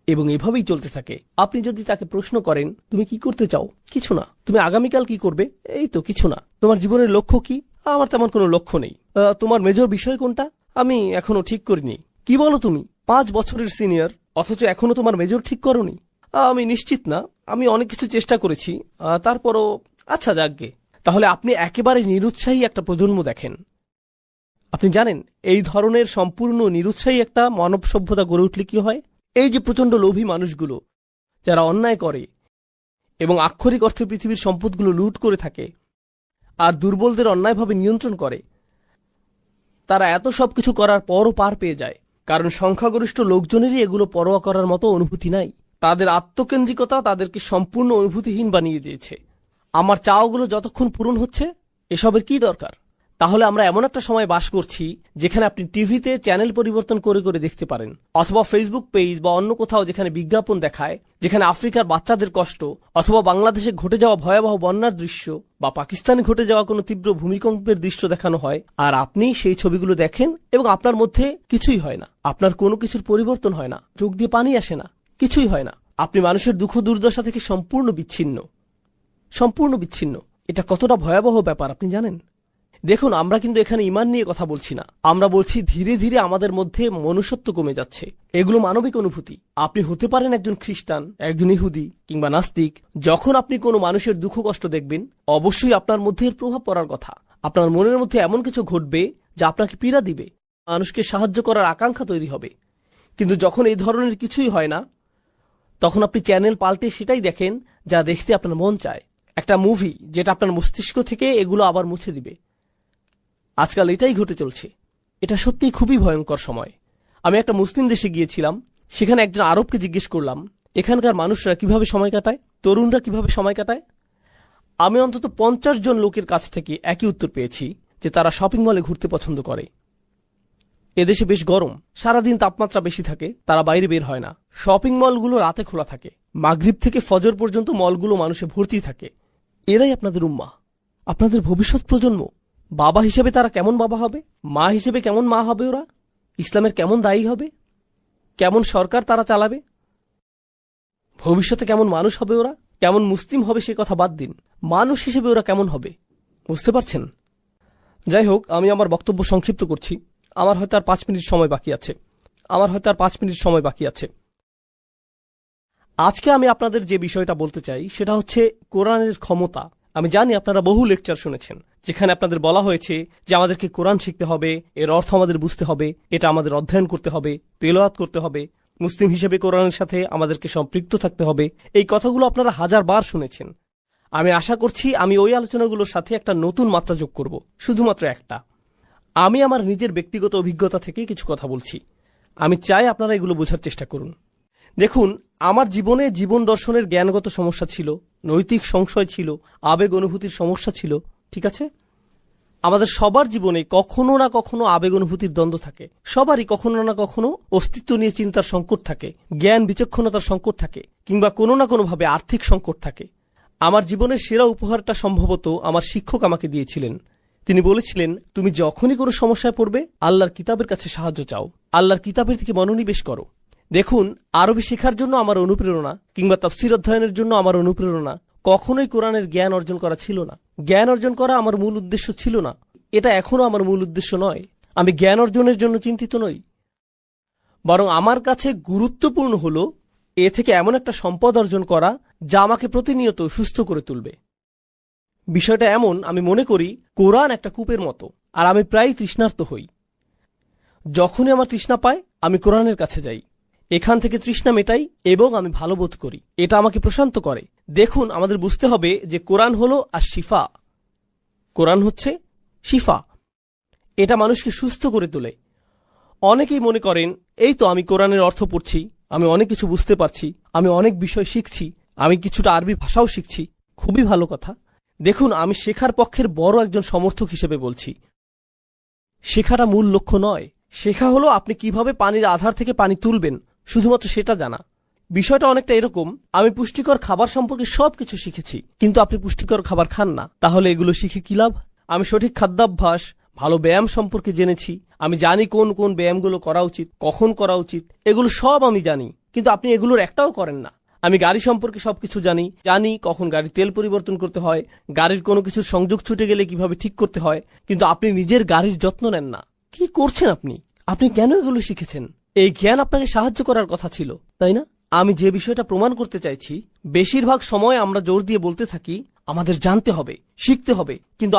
এবং এভাবেই চলতে থাকে। আপনি যদি তাকে প্রশ্ন করেন তুমি কি করতে চাও, কিছু না। তুমি আগামীকাল কি করবে, এই তো কিছু না। তোমার জীবনের লক্ষ্য কি, আমার তেমন কোনো লক্ষ্য নেই। তোমার মেজর বিষয় কোনটা, আমি এখনো ঠিক করিনি। কি বলো তুমি, 5 বছরের সিনিয়র, অথচ এখনো তোমার মেজর ঠিক করনি? আমি নিশ্চিত না, আমি অনেক কিছু চেষ্টা করেছি, তারপরও আচ্ছা যাকগে। তাহলে আপনি একেবারে নিরুৎসাহী একটা প্রজন্ম দেখেন। আপনি জানেন এই ধরনের সম্পূর্ণ নিরুৎসাহী একটা মানব সভ্যতা গড়ে উঠলে কি হয়? এই যে প্রচণ্ড লোভী মানুষগুলো যারা অন্যায় করে এবং আক্ষরিক অর্থে পৃথিবীর সম্পদগুলো লুট করে থাকে আর দুর্বলদের অন্যায়ভাবে নিয়ন্ত্রণ করে, তারা এত সবকিছু করার পরও পার পেয়ে যায়, কারণ সংখ্যাগরিষ্ঠ লোকজনেরই এগুলো পরোয়া করার মতো অনুভূতি নাই। তাদের আত্মকেন্দ্রিকতা তাদেরকে সম্পূর্ণ অনুভূতিহীন বানিয়ে দিয়েছে। আমার চাওয়াগুলো যতক্ষণ পূরণ হচ্ছে, এসবের কি দরকার? তাহলে আমরা এমন একটা সময় বাস করছি যেখানে আপনি টিভিতে চ্যানেল পরিবর্তন করে করে দেখতে পারেন, অথবা ফেসবুক পেজ বা অন্য কোথাও যেখানে বিজ্ঞাপন দেখায়, যেখানে আফ্রিকার বাচ্চাদের কষ্ট, অথবা বাংলাদেশে ঘটে যাওয়া ভয়াবহ বন্যার দৃশ্য, বা পাকিস্তানে ঘটে যাওয়া কোনো তীব্র ভূমিকম্পের দৃশ্য দেখানো হয়, আর আপনি সেই ছবিগুলো দেখেন এবং আপনার মধ্যে কিছুই হয় না। আপনার কোনো কিছুর পরিবর্তন হয় না, চোখ দিয়ে পানি আসে না, কিছুই হয় না। আপনি মানুষের দুঃখ দুর্দশা থেকে সম্পূর্ণ বিচ্ছিন্ন। এটা কতটা ভয়াবহ ব্যাপার আপনি জানেন? দেখুন, আমরা কিন্তু এখানে ঈমান নিয়ে কথা বলছি না। আমরা বলছি ধীরে ধীরে আমাদের মধ্যে মনুষ্যত্ব কমে যাচ্ছে। এগুলো মানবিক অনুভূতি। আপনি হতে পারেন একজন খ্রিস্টান, একজন ইহুদি কিংবা নাস্তিক। যখন আপনি কোনো মানুষের দুঃখ কষ্ট দেখবেন, অবশ্যই আপনার মধ্যে এর প্রভাব পড়ার কথা। আপনার মনের মধ্যে এমন কিছু ঘটবে যা আপনাকে পীড়া দিবে, মানুষকে সাহায্য করার আকাঙ্ক্ষা তৈরি হবে। কিন্তু যখন এই ধরনের কিছুই হয় না, তখন আপনি চ্যানেল পাল্টে সেটাই দেখেন যা দেখতে আপনার মন চায়। একটা মুভি যেটা আপনার মস্তিষ্ক থেকে এগুলো আবার মুছে দিবে। আজকাল এটাই ঘটে চলছে। এটা সত্যিই খুবই ভয়ঙ্কর সময়। আমি একটা মুসলিম দেশে গিয়েছিলাম। সেখানে একজন আরবকে জিজ্ঞেস করলাম এখানকার মানুষরা কিভাবে সময় কাটায়, তরুণরা কিভাবে সময় কাটায়। আমি অন্তত 50 জন লোকের কাছ থেকে একই উত্তর পেয়েছি যে তারা শপিং মলে ঘুরতে পছন্দ করে। এদেশে বেশ গরম, সারাদিন তাপমাত্রা বেশি থাকে, তারা বাইরে বের হয় না। শপিং মলগুলো রাতে খোলা থাকে, মাগরিব থেকে ফজর পর্যন্ত মলগুলো মানুষে ভর্তি থাকে। এরাই আপনাদের উম্মাহ, আপনাদের ভবিষ্যৎ প্রজন্ম। বাবা হিসেবে তারা কেমন বাবা হবে, মা হিসেবে কেমন মা হবে ওরা, ইসলামের কেমন দায়ী হবে, কেমন সরকার তারা চালাবে, ভবিষ্যতে কেমন মানুষ হবে ওরা, কেমন মুসলিম হবে সে কথা বাদ দিন, মানুষ হিসেবে ওরা কেমন হবে, বুঝতে পারছেন? যাই হোক, আমি আমার বক্তব্য সংক্ষিপ্ত করছি। আমার হয়তো আর 5 মিনিট সময় বাকি আছে। আজকে আমি আপনাদের যে বিষয়টা বলতে চাই সেটা হচ্ছে কোরআনের ক্ষমতা। আমি জানি আপনারা বহু লেকচার শুনেছেন যেখানে আপনাদের বলা হয়েছে যে আমাদেরকে কোরআন শিখতে হবে, এর অর্থ আমাদের বুঝতে হবে, এটা আমাদের অধ্যয়ন করতে হবে, তেলাওয়াত করতে হবে, মুসলিম হিসেবে কোরআনের সাথে আমাদেরকে সম্পৃক্ত থাকতে হবে। এই কথাগুলো আপনারা 1000 বার শুনেছেন। আমি আশা করছি আমি ওই আলোচনাগুলোর সাথে একটা নতুন মাত্রা যোগ করব, শুধুমাত্র একটা। আমি আমার নিজের ব্যক্তিগত অভিজ্ঞতা থেকে কিছু কথা বলছি। আমি চাই আপনারা এগুলো বোঝার চেষ্টা করুন। দেখুন, আমার জীবনে জীবন দর্শনের জ্ঞানগত সমস্যা ছিল, নৈতিক সংশয় ছিল, আবেগ অনুভূতির সমস্যা ছিল। ঠিক আছে, আমাদের সবার জীবনে কখনো না কখনো আবেগ অনুভূতির দ্বন্দ্ব থাকে। সবারই কখনো না কখনো অস্তিত্ব নিয়ে চিন্তার সংকট থাকে, জ্ঞান বিচক্ষণতার সংকট থাকে, কিংবা কোনো না কোনোভাবে আর্থিক সংকট থাকে। আমার জীবনের সেরা উপহারটা সম্ভবত আমার শিক্ষক আমাকে দিয়েছিলেন। তিনি বলেছিলেন, তুমি যখনই কোনো সমস্যায় পড়বে আল্লাহর কিতাবের কাছে সাহায্য চাও, আল্লাহর কিতাবের দিকে মনোনিবেশ করো। দেখুন, আরবি শেখার জন্য আমার অনুপ্রেরণা কিংবা তাফসীর অধ্যয়নের জন্য আমার অনুপ্রেরণা কখনোই কোরআনের জ্ঞান অর্জন করা ছিল না। জ্ঞান অর্জন করা আমার মূল উদ্দেশ্য ছিল না, এটা এখনো আমার মূল উদ্দেশ্য নয়। আমি জ্ঞান অর্জনের জন্য চিন্তিত নই, বরং আমার কাছে গুরুত্বপূর্ণ হল এ থেকে এমন একটা সম্পদ অর্জন করা যা আমাকে প্রতিনিয়ত সুস্থ করে তুলবে। বিষয়টা এমন, আমি মনে করি কোরআন একটা কূপের মতো, আর আমি প্রায় তৃষ্ণার্ত হই। যখনই আমার তৃষ্ণা পায় আমি কোরআনের কাছে যাই, এখান থেকে তৃষ্ণা মেটাই এবং আমি ভালো বোধ করি। এটা আমাকে প্রশান্ত করে। দেখুন, আমাদের বুঝতে হবে যে কোরআন হলো আর শিফা। কোরআন হচ্ছে শিফা, এটা মানুষকে সুস্থ করে তোলে। অনেকেই মনে করেন, এই তো আমি কোরআনের অর্থ পড়ছি, আমি অনেক কিছু বুঝতে পারছি, আমি অনেক বিষয় শিখছি, আমি কিছুটা আরবি ভাষাও শিখছি, খুবই ভালো কথা। দেখুন, আমি শেখার পক্ষের বড় একজন সমর্থক হিসেবে বলছি, শেখাটা মূল লক্ষ্য নয়। শেখা হলো আপনি কিভাবে পানির আধার থেকে পানি তুলবেন, শুধুমাত্র সেটা জানা। বিষয়টা অনেকটা এরকম, আমি পুষ্টিকর খাবার সম্পর্কে সবকিছু শিখেছি, কিন্তু আপনি পুষ্টিকর খাবার খান না, তাহলে এগুলো শিখে কি লাভ? আমি সঠিক খাদ্যাভ্যাস, ভালো ব্যায়াম সম্পর্কে জেনেছি, আমি জানি কোন কোন ব্যায়ামগুলো করা উচিত, কখন করা উচিত, এগুলো সব আমি জানি, কিন্তু আপনি এগুলোর একটাও করেন না। আমি গাড়ি সম্পর্কে সবকিছু জানি, জানি কখন গাড়ির তেল পরিবর্তন করতে হয়, গাড়ির কোনো কিছুর সংযোগ ছুটে গেলে কিভাবে ঠিক করতে হয়, কিন্তু আপনি নিজের গাড়ির যত্ন নেন না। কি করছেন আপনি? আপনি কেন এগুলো শিখেছেন? এই জ্ঞান আপনাকে সাহায্য করার কথা ছিল, তাই না? আমি যে বিষয়টা প্রমাণ করতে চাইছি, বেশিরভাগ সময় আমরা জোর দিয়ে বলতে থাকি আমাদের জানতে হবে, শিখতে হবে, কিন্তু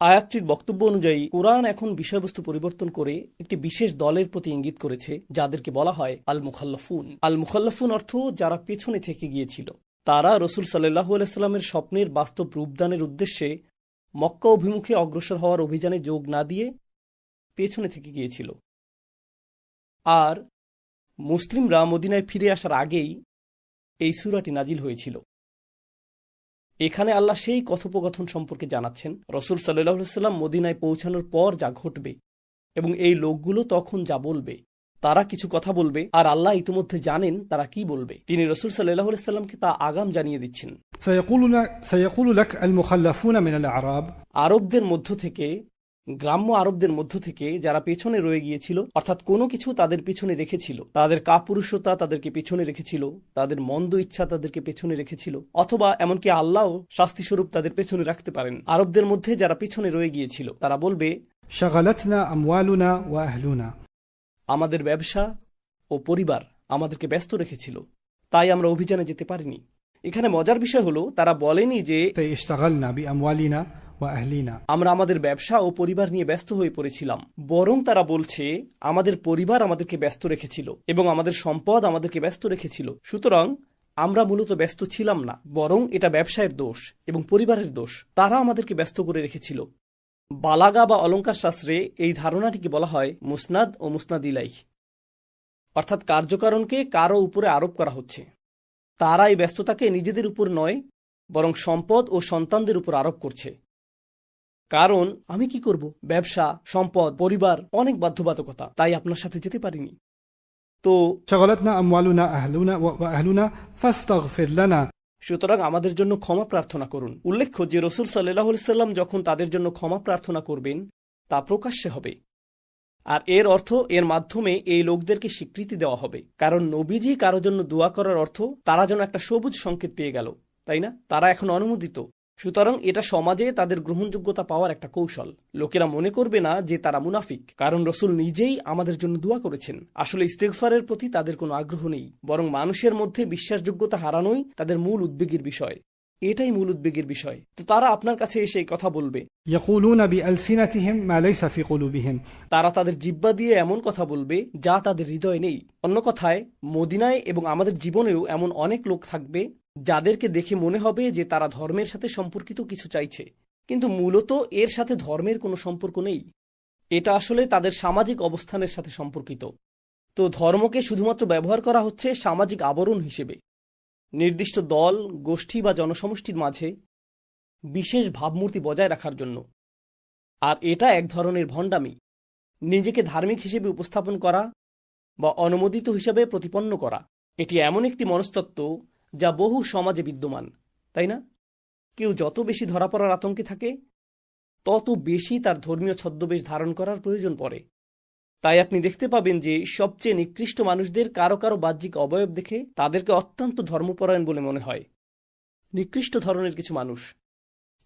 আয়াতটির বক্তব্য অনুযায়ী কোরআন এখন বিষয়বস্তু পরিবর্তন করে একটি বিশেষ দলের প্রতি ইঙ্গিত করেছে, যাদেরকে বলা হয় আল মুখাল্লাফুন। আল মুখাল্লাফুন অর্থ যারা পেছনে থেকে গিয়েছিল। তারা রসুল সাল্লাল্লাহু আলাইহি সাল্লামের স্বপ্নের বাস্তব রূপদানের উদ্দেশ্যে মক্কা অভিমুখে অগ্রসর হওয়ার অভিযানে যোগ না দিয়ে পেছনে থেকে গিয়েছিল। আর মুসলিমরা মদিনায় ফিরে আসার আগেই এই সূরাটি নাজিল হয়েছিল। এখানে আল্লাহ সেই কথোপকথন সম্পর্কে জানাচ্ছেন, রসুল সাল্লাল্লাহু আলাইহি সাল্লাম মদিনায় পৌঁছানোর পর যা ঘটবে এবং এই লোকগুলো তখন যা বলবে। তারা কিছু কথা বলবে, আর আল্লাহ ইতিমধ্যে জানেন তারা কি বলবে। তিনি রসুল সাল্লাল্লাহু আলাইহি সাল্লামকে তা আগাম জানিয়ে দিচ্ছেন। سيقول لك المخلفون من الأعراب আরবদের মধ্য থেকে, গ্রাম্য আরবদের মধ্য থেকে যারা পেছনে রয়ে গিয়েছিল, অর্থাৎ কোনো কিছু তাদের পিছনে রেখেছিল, তাদের কাপুরুষতা তাদেরকে পেছনে রেখেছিল, তাদের মন্দ ইচ্ছা তাদেরকে পেছনে রেখেছিল, অথবা এমনকি আল্লাহ শাস্তিস্বরূপ তাদের পেছনে রাখতে পারেন। আরবদের মধ্যে যারা পিছনে রয়ে গিয়েছিল তারা বলবে, شغلتنا أموالنا وأهلنا আমাদের ব্যবসা ও পরিবার আমাদেরকে ব্যস্ত রেখেছিল, তাই আমরা অভিযানে যেতে পারিনি। এখানে মজার বিষয় হলো, তারা বলেনি যে اشتغلنا بأموالنا وأهلنا আমরা আমাদের ব্যবসা ও পরিবার নিয়ে ব্যস্ত হয়ে পড়েছিলাম, বরং তারা বলছে আমাদের পরিবার আমাদেরকে ব্যস্ত রেখেছিল এবং আমাদের সম্পদ আমাদেরকে ব্যস্ত রেখেছিল। সুতরাং আমরা মূলত ব্যস্ত ছিলাম না, বরং এটা ব্যবসায়ের দোষ এবং পরিবারের দোষ। তারা আমাদেরকে ব্যস্ত করে রেখেছিল। বালাগা বা অলঙ্কার শাস্ত্রে এই ধারণাটিকে বলা হয় মুসনাদ ও মুসনাদ ইলাইহ, অর্থাৎ কার্যকারণকে কারো উপরে আরোপ করা হচ্ছে। তারা এই ব্যস্ততাকে নিজেদের উপর নয়, বরং সম্পদ ও সন্তানদের উপর আরোপ করছে। কারণ আমি কি করব, ব্যবসা, সম্পদ, পরিবার, অনেক বাধ্যবাধকতা, তাই আপনার সাথে যেতে পারিনি। তো شغلتنا أموالنا وأهلنا فاستغفر لنا সুতরাং আমাদের জন্য ক্ষমা প্রার্থনা করুন। উল্লেখ্য যে রসুল সাল্লাল্লাহু আলাইহি সাল্লাম যখন তাদের জন্য ক্ষমা প্রার্থনা করবেন তা প্রকাশ্যে হবে, আর এর অর্থ এর মাধ্যমে এই লোকদেরকে স্বীকৃতি দেওয়া হবে। কারণ নবীজি কারো জন্য দোয়া করার অর্থ তারা যেন একটা সবুজ সংকেত পেয়ে গেল, তাই না? তারা এখন অনুমোদিত। সুতরাং এটা সমাজে তাদের গ্রহণযোগ্যতা পাওয়ার একটা কৌশল। লোকেরা মনে করবে না যে তারা মুনাফিক, কারণ রসুল নিজেই আমাদের জন্য দোয়া করেছেন। আসলে ইস্তেগফারের প্রতি তাদের কোনো আগ্রহ নেই, বরং মানুষের মধ্যে বিশ্বাসযোগ্যতা হারানোই তাদের মূল উদ্বেগের বিষয়। এটাই মূল উদ্বেগের বিষয়। তো তারা আপনার কাছে এসে এই কথা বলবে, يقولون بألسنتهم ما ليس في قلوبهم তারা তাদের জিহ্বা দিয়ে এমন কথা বলবে যা তাদের হৃদয়ে নেই। অন্য কথায়, মদিনায় এবং আমাদের জীবনেও এমন অনেক লোক থাকবে যাদেরকে দেখে মনে হবে যে তারা ধর্মের সাথে সম্পর্কিত কিছু চাইছে, কিন্তু মূলত এর সাথে ধর্মের কোনো সম্পর্ক নেই। এটা আসলে তাদের সামাজিক অবস্থানের সাথে সম্পর্কিত। তো ধর্মকে শুধুমাত্র ব্যবহার করা হচ্ছে সামাজিক আবরণ হিসেবে, নির্দিষ্ট দল, গোষ্ঠী বা জনসমষ্টির মাঝে বিশেষ ভাবমূর্তি বজায় রাখার জন্য। আর এটা এক ধরনের ভণ্ডামি, নিজেকে ধার্মিক হিসেবে উপস্থাপন করা বা অনুমোদিত হিসেবে প্রতিপন্ন করা। এটি এমন একটি মনস্তত্ত্ব যা বহু সমাজে বিদ্যমান, তাই না? কেউ যত বেশি ধরা পড়ার আতঙ্কে থাকে, তত বেশি তার ধর্মীয় ছদ্মবেশ ধারণ করার প্রয়োজন পড়ে। তাই আপনি দেখতে পাবেন যে সবচেয়ে নিকৃষ্ট মানুষদের কারো কারো বাহ্যিক অবয়ব দেখে তাদেরকে অত্যন্ত ধর্মপরায়ণ বলে মনে হয়। নিকৃষ্ট ধরনের কিছু মানুষ,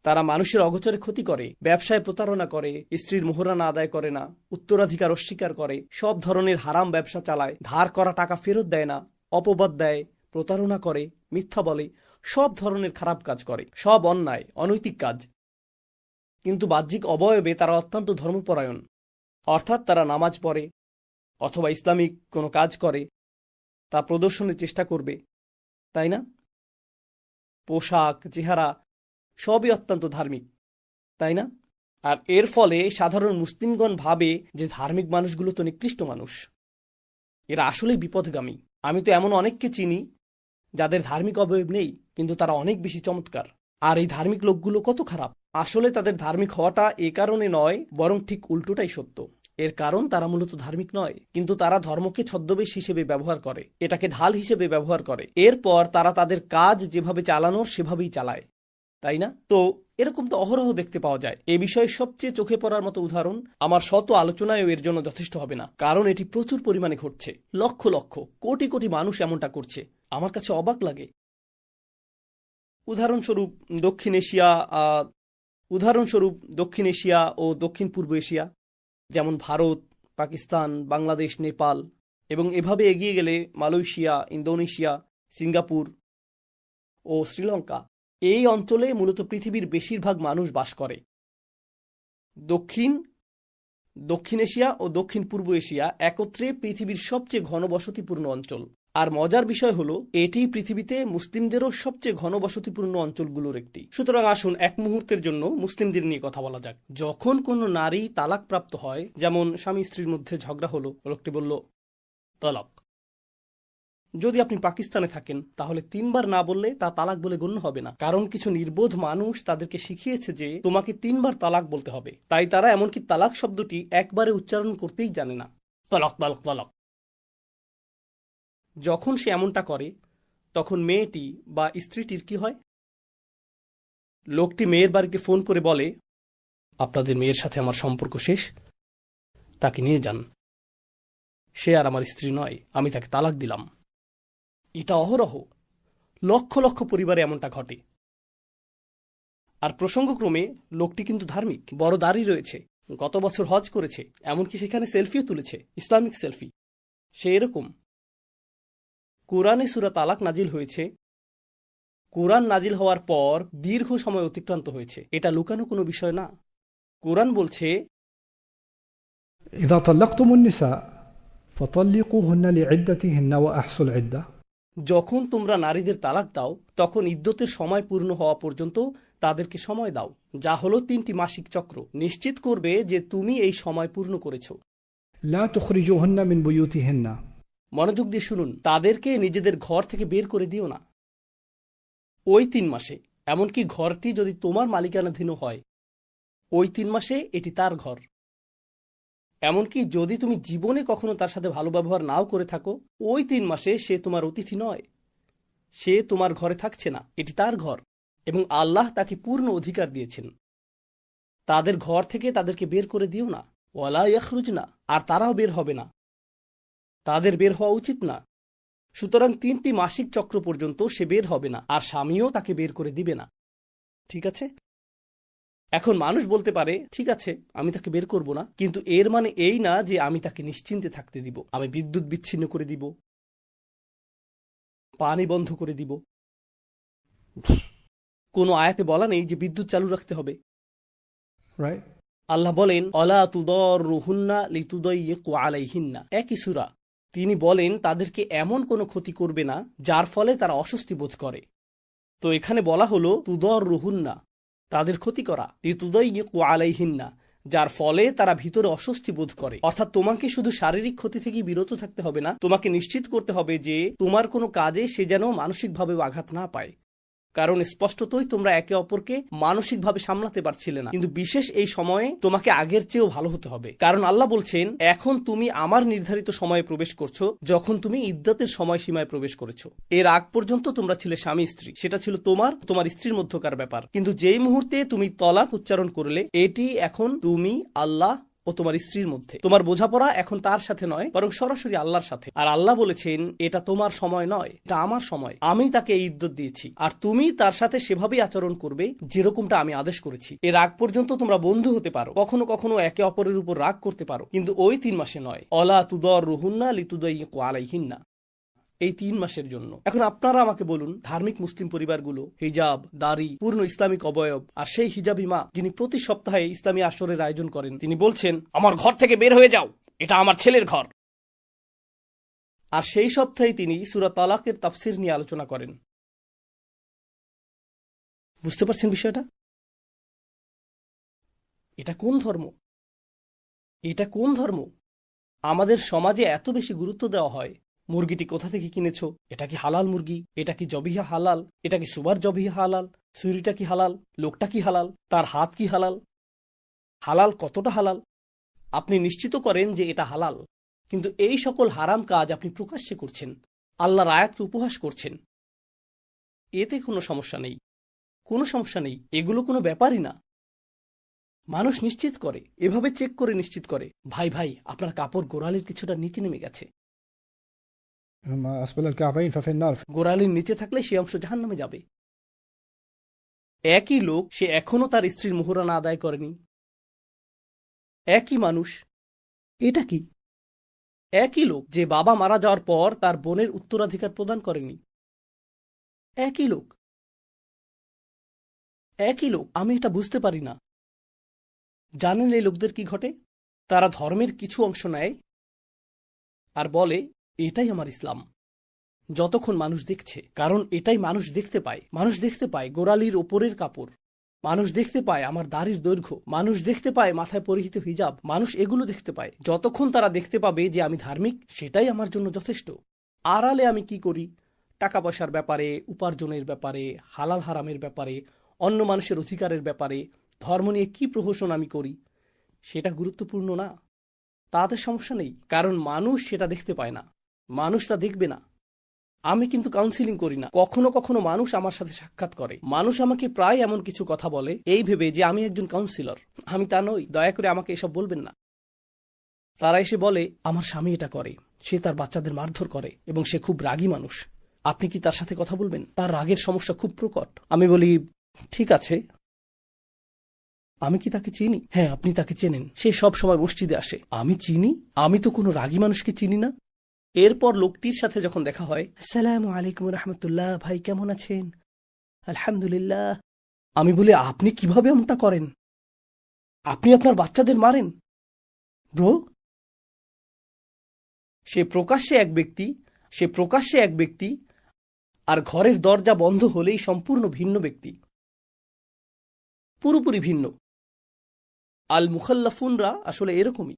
তারা মানুষের অগোচরে ক্ষতি করে, ব্যবসায় প্রতারণা করে, স্ত্রীর মোহরানা আদায় করে না, উত্তরাধিকার অস্বীকার করে, সব ধরনের হারাম ব্যবসা চালায়, ধার করা টাকা ফেরত দেয় না, অপবাদ দেয়, প্রতারণা করে, মিথ্যা বলে, সব ধরনের খারাপ কাজ করে, সব অন্যায় অনৈতিক কাজ। কিন্তু বাহ্যিক অবয়বে তারা অত্যন্ত ধর্মপরায়ণ, অর্থাৎ তারা নামাজ পড়ে অথবা ইসলামিক কোনো কাজ করে, তা প্রদর্শনের চেষ্টা করবে, তাই না? পোশাক, চেহারা সবই অত্যন্ত ধার্মিক, তাই না? আর এর ফলে সাধারণ মুসলিমগণ ভাবে যে ধার্মিক মানুষগুলো তো নিকৃষ্ট মানুষ, এরা আসলেই বিপদগামী। আমি তো এমন অনেককে চিনি যাদের ধার্মিক অবয়ব নেই, কিন্তু তারা অনেক বেশি চমৎকার। আর এই ধার্মিক লোকগুলো কত খারাপ! আসলে তাদের ধার্মিক হওয়াটা এ কারণে নয়, বরং ঠিক উল্টোটাই সত্য। এর কারণ তারা মূলত ধার্মিক নয়, কিন্তু তারা ধর্মকে ছদ্মবেশ হিসেবে ব্যবহার করে, এটাকে ঢাল হিসেবে ব্যবহার করে। এরপর তারা তাদের কাজ যেভাবে চালানোর সেভাবেই চালায়, তাই না? তো এরকম তো অহরহ দেখতে পাওয়া যায়। এ বিষয়ে সবচেয়ে চোখে পড়ার মতো উদাহরণ, আমার শত আলোচনায়ও এর জন্য যথেষ্ট হবে না, কারণ এটি প্রচুর পরিমাণে ঘটছে। লক্ষ লক্ষ, কোটি কোটি মানুষ এমনটা করছে। আমার কাছে অবাক লাগে। উদাহরণস্বরূপ দক্ষিণ এশিয়া ও দক্ষিণ পূর্ব এশিয়া, যেমন ভারত, পাকিস্তান, বাংলাদেশ, নেপাল, এবং এভাবে এগিয়ে গেলে মালয়েশিয়া, ইন্দোনেশিয়া, সিঙ্গাপুর ও শ্রীলঙ্কা। এই অঞ্চলে মূলত পৃথিবীর বেশিরভাগ মানুষ বাস করে। দক্ষিণ এশিয়া ও দক্ষিণ পূর্ব এশিয়া একত্রে পৃথিবীর সবচেয়ে ঘনবসতিপূর্ণ অঞ্চল। আর মজার বিষয় হলো, এটি পৃথিবীতে মুসলিমদেরও সবচেয়ে ঘনবসতিপূর্ণ অঞ্চলগুলোর একটি। সুতরাং আসুন এক মুহূর্তের জন্য মুসলিমদের নিয়ে কথা বলা যাক। যখন কোনো নারী তালাকপ্রাপ্ত হয়, যেমন স্বামী স্ত্রীর মধ্যে ঝগড়া হলো, লোকটি বলল তালাক। যদি আপনি পাকিস্তানে থাকেন, তাহলে 3 বার না বললে তা তালাক বলে গণ্য হবে না, কারণ কিছু নির্বোধ মানুষ তাদেরকে শিখিয়েছে যে তোমাকে 3 বার তালাক বলতে হবে। তাই তারা এমনকি তালাক শব্দটি একবারে উচ্চারণ করতেই জানে না, তালাক তালাক তালাক। যখন সে এমনটা করে, তখন মেয়েটি বা স্ত্রীটির কি হয়? লোকটি মেয়ের বাড়িতে ফোন করে বলে, আপনাদের মেয়ের সাথে আমার সম্পর্ক শেষ, তাকে নিয়ে যান, সে আর আমার স্ত্রী নয়, আমি তাকে তালাক দিলাম। এটা অহরহ, লক্ষ লক্ষ পরিবারে এমনটা ঘটে। আর প্রসঙ্গক্রমে লোকটি কিন্তু ধার্মিক, বড় দাড়ি রয়েছে, গত বছর হজ করেছে, এমনকি সেখানে সেলফিও তুলেছে, ইসলামিক সেলফি। সে এরকম। কোরআনে সূরা তালাক নাজিল হয়েছে, কোরআন নাজিল হওয়ার পর দীর্ঘ সময় অতিক্রান্ত হয়েছে, এটা লুকানো কোনো বিষয় না। কোরআন বলছে, إذا طلقتم النساء فطلقوهن لعدتهن وأحصوا العدة। যখন তোমরা নারীদের তালাক দাও, তখন ইদ্যতের সময় পূর্ণ হওয়া পর্যন্ত তাদেরকে সময় দাও, যা হলো 3টি মাসিক চক্র। নিশ্চিত করবে যে তুমি এই সময় পূর্ণ করেছ। لا تخرجوهن من بيوتهن। মনোযোগ দিয়ে শুনুন, তাদেরকে নিজেদের ঘর থেকে বের করে দিও না ওই 3 মাসে। এমনকি ঘরটি যদি তোমার মালিকানাধীন হয়, ওই 3 মাসে এটি তার ঘর। এমনকি যদি তুমি জীবনে কখনো তার সাথে ভালো ব্যবহার নাও করে থাকো, ওই 3 মাসে সে তোমার অতিথি নয়, সে তোমার ঘরে থাকছে না, এটি তার ঘর। এবং আল্লাহ তাকে পূর্ণ অধিকার দিয়েছেন। তাদের ঘর থেকে তাদেরকে বের করে দিও না, ওয়ালা ইয়াখরুজনা, আর তারাও বের হবে না, তাদের বের হওয়া উচিত না। সুতরাং 3টি মাসিক চক্র পর্যন্ত সে বের হবে না, আর স্বামীও তাকে বের করে দিবে না। ঠিক আছে? এখন মানুষ বলতে পারে, ঠিক আছে, আমি তাকে বের করব না, কিন্তু এর মানে এই না যে আমি তাকে নিশ্চিন্তে থাকতে দিব। আমি বিদ্যুৎ বিচ্ছিন্ন করে দিব, পানি বন্ধ করে দিব। কোনো আয়াতে বলা নেই যে বিদ্যুৎ চালু রাখতে হবে। Right? আল্লাহ বলেন, অলা তুদররুহুন্না লিতুদাইয়িকু আলাইহিন্না, একই সূরা। তিনি বলেন তাদেরকে এমন কোনো ক্ষতি করবে না যার ফলে তারা অস্বস্তি বোধ করে। তো এখানে বলা হলো তুদররুহুন্না, তাদের ক্ষতি করা, লিতুদাইয়িকু আলাইহিন্না, যার ফলে তারা ভিতরে অস্বস্তি বোধ করে। অর্থাৎ তোমাকে শুধু শারীরিক ক্ষতি থেকে বিরত থাকতে হবে না, তোমাকে নিশ্চিত করতে হবে যে তোমার কোনো কাজে সে যেন মানসিকভাবে আঘাত না পায়। কারণ স্পষ্টতই তোমরা একে অপরকে মানসিকভাবে সামলাতে পারছিলে না, কিন্তু বিশেষ এই সময়ে তোমাকে আগের চেয়েও ভালো হতে হবে। কারণ আল্লাহ বলছেন, এখন তুমি আমার নির্ধারিত সময়ে প্রবেশ করছো যখন তুমি ইদ্দাতের সময়সীমায় প্রবেশ করেছো। এর আগ পর্যন্ত তোমরা ছিলে স্বামী স্ত্রী, সেটা ছিল তোমার স্ত্রীর মধ্যকার ব্যাপার। কিন্তু যেই মুহূর্তে তুমি তলাক উচ্চারণ করলে, এটি এখন তুমি, আল্লাহ ও তোমার স্ত্রীর মধ্যে। তোমার বোঝাপড়া এখন তার সাথে নয়, বরং সরাসরি আল্লাহর সাথে। আর আল্লাহ বলেছেন, এটা তোমার সময় নয়, এটা আমার সময়। আমি তাকে এই ইদ্যত দিয়েছি, আর তুমি তার সাথে সেভাবেই আচরণ করবে যেরকমটা আমি আদেশ করেছি। এর আগ পর্যন্ত তোমরা বন্ধু হতে পারো, কখনো কখনো একে অপরের উপর রাগ করতে পারো, কিন্তু ওই 3 মাসে নয়। অলা তুদর রুহুন্না লিতুদাইয়িকু আলাইহিন্না, এই 3 মাসের জন্য। এখন আপনারা আমাকে বলুন, ধার্মিক মুসলিম পরিবারগুলো হিজাব, দাড়ি, পূর্ণ ইসলামিক অবয়ব, আর সেই হিজাবি মা যিনি প্রতি সপ্তাহে ইসলামী আসরের আয়োজন করেন, তিনি বলছেন, আমার ঘর থেকে বের হয়ে যাও, এটা আমার ছেলের ঘর। আর সেই সপ্তাহে তিনি সূরা তালাকের তাফসীর নিয়ে আলোচনা করেন। বুঝতে পারছেন বিষয়টা? এটা কোন ধর্ম? এটা কোন ধর্ম? আমাদের সমাজে এত বেশি গুরুত্ব দেওয়া হয়, মুরগিটি কোথা থেকে কিনেছো, এটা কি হালাল মুরগি, এটা কি জবিহা হালাল, এটা কি সুবার জবিহা হালাল, ছুরিটা কি হালাল, লোকটা কি হালাল, তার হাত কি হালাল, হালাল কতটা হালাল। আপনি নিশ্চিত করেন যে এটা হালাল, কিন্তু এই সকল হারাম কাজ আপনি প্রকাশ্যে করছেন, আল্লাহর আয়াতকে উপহাস করছেন। এতে কোনো সমস্যা নেই, কোনো সমস্যা নেই, এগুলো কোনো ব্যাপারই না। মানুষ নিশ্চিত করে, এভাবে চেক করে নিশ্চিত করে, ভাই ভাই আপনার কাপড় গোড়ালির কিছুটা নিচে নেমে গেছে। أما أسفل الكعبين ففي النار. গোড়ালির নিচে থাকলে সে অংশ জাহান্নামে যাবে। একই লোক, সে এখনো তার স্ত্রীর মোহরানা আদায় করেনি। একই মানুষ, এটা কি? একই লোক যে বাবা মারা যাওয়ার পর তার বোনের উত্তরাধিকার প্রদান করেনি। একই লোক, একই লোক। আমি এটা বুঝতে পারি না। জানেন এই লোকদের কি ঘটে? তারা ধর্মের কিছু অংশ নেয় আর বলে, এটাই আমার ইসলাম, যতক্ষণ মানুষ দেখছে। কারণ এটাই মানুষ দেখতে পায়। মানুষ দেখতে পায় গোড়ালির ওপরের কাপড়, মানুষ দেখতে পায় আমার দাড়ির দৈর্ঘ্য, মানুষ দেখতে পায় মাথায় পরিহিত হিজাব, মানুষ এগুলো দেখতে পায়। যতক্ষণ তারা দেখতে পাবে যে আমি ধার্মিক, সেটাই আমার জন্য যথেষ্ট। আড়ালে আমি কি করি, টাকা পয়সার ব্যাপারে, উপার্জনের ব্যাপারে, হালাল হারামের ব্যাপারে, অন্য মানুষের অধিকারের ব্যাপারে, ধর্ম নিয়ে কি প্রহসন আমি করি, সেটা গুরুত্বপূর্ণ না। তাদের সমস্যা নেই, কারণ মানুষ সেটা দেখতে পায় না, মানুষ তা দেখবে না। আমি কিন্তু কাউন্সিলিং করি না। কখনো কখনো মানুষ আমার সাথে সাক্ষাৎ করে, মানুষ আমাকে প্রায় এমন কিছু কথা বলে এই ভেবে যে আমি একজন কাউন্সিলর। আমি তা নই, দয়া করে আমাকে এসব বলবেন না। তারা এসে বলে, আমার স্বামী এটা করে, সে তার বাচ্চাদের মারধর করে এবং সে খুব রাগী মানুষ, আপনি কি তার সাথে কথা বলবেন? তার রাগের সমস্যা খুব প্রকট। আমি বলি, ঠিক আছে, আমি কি তাকে চিনি? হ্যাঁ, আপনি তাকে চেনেন, সে সব সময় মসজিদে আসে। আমি চিনি? আমি তো কোনো রাগী মানুষকে চিনি না। এরপর লোকটির সাথে যখন দেখা হয়, আসসালামু আলাইকুম রহমতুল্লাহ, ভাই কেমন আছেন? আলহামদুলিল্লাহ। আমি বলি, আপনি কিভাবে এমনটা করেন? আপনি আপনার বাচ্চাদের মারেন? ব্রো, সে প্রকাশ্যে এক ব্যক্তি, আর ঘরের দরজা বন্ধ হলেই সম্পূর্ণ ভিন্ন ব্যক্তি, পুরোপুরি ভিন্ন। আল মুখাল্লাফুনরা আসলে এরকমই,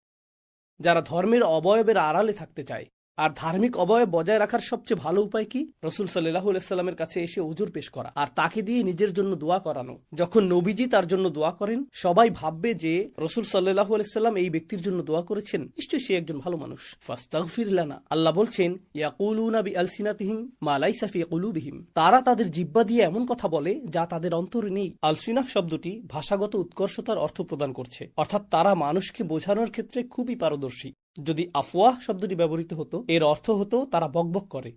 যারা ধর্মের অবয়বের আড়ালে থাকতে চায়। আর ধার্মিক অবয়ব বজায় রাখার সবচেয়ে ভালো উপায় কি? রাসূল সাল্লাল্লাহু আলাইহি সাল্লামের কাছে এসে ওযর পেশ করা আর তাকে দিয়ে নিজের জন্য দোয়া করানো। যখন নবীজি তার জন্য দোয়া করেন, সবাই ভাববে যে রাসূল সাল্লাল্লাহু আলাইহি সাল্লাম এই ব্যক্তির জন্য দোয়া করেছেন, নিশ্চয়ই সে একজন ভালো মানুষ। ফাস্তাগফির লানা, আল্লাহ বলছেন, ইয়াকুলুনা বিআলসিনাতিহিম মা লাইসা ফি কুলুবিহিম, তারা তাদের জিহ্বা দিয়ে এমন কথা বলে যা তাদের অন্তরে নেই। আলসিনাহ শব্দটি ভাষাগত উৎকর্ষতার অর্থ প্রদান করছে, অর্থাৎ তারা মানুষকে বোঝানোর ক্ষেত্রে খুবই পারদর্শী। যদি আফওয়াহ শব্দটি ব্যবহৃত হতো, এর অর্থ হতো তারা বকবক করে।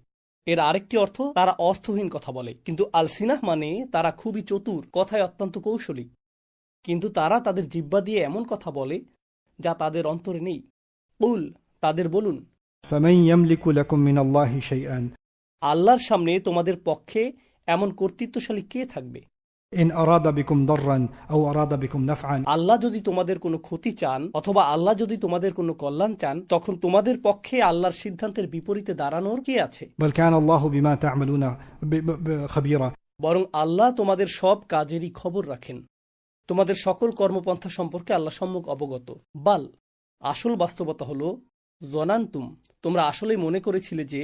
এর আরেকটি অর্থ, তারা অর্থহীন কথা বলে। কিন্তু আলসিনাহ মানে তারা খুবই চতুর, কথায় অত্যন্ত কৌশলী। কিন্তু তারা তাদের জিহ্বা দিয়ে এমন কথা বলে যা তাদের অন্তরে নেই। কুল, তাদের বলুন, فمن يملك لكم من الله شيئا আল্লাহর সামনে তোমাদের পক্ষে এমন কর্তৃত্বশালী কে থাকবে? إن أراد بكم ضرا أو أراد بكم نفعا আল্লাহ যদি তোমাদের কোনো ক্ষতি চান অথবা আল্লাহ যদি তোমাদের কোনো কল্যাণ চান, তখন তোমাদের পক্ষে আল্লাহর সিদ্ধান্তের বিপরীতে দাঁড়ানোর কে আছে? بل كان الله بما تعملون خبيرا বরং আল্লাহ তোমাদের সব কাজেরই খবর রাখেন। তোমাদের সকল কর্মপন্থা সম্পর্কে আল্লাহ সম্মুখ অবগত। বাল, আসল বাস্তবতা হলো, জনান্তুম, তোমরা আসলেই মনে করেছিলে যে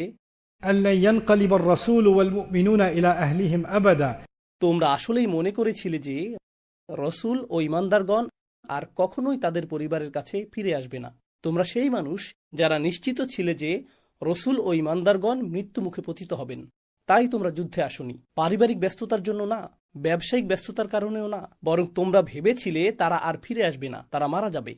أن لن ينقلب الرسول والمؤمنون إلى أهلهم أبدا তোমরা আসলেই মনে করেছিলে যে রসূল ও ঈমানদারগণ আর কখনোই তাদের পরিবারের কাছে ফিরে আসবে না। তোমরা সেই মানুষ যারা নিশ্চিত ছিলে যে রসূল ও ঈমানদারগণ মৃত্যু মুখে পতিত হবেন। তাই তোমরা যুদ্ধে আসনি, পারিবারিক ব্যস্ততার জন্য না, ব্যবসায়িক ব্যস্ততার কারণেও না, বরং তোমরা ভেবেছিলে তারা আর ফিরে আসবে না, তারা মারা যাবে।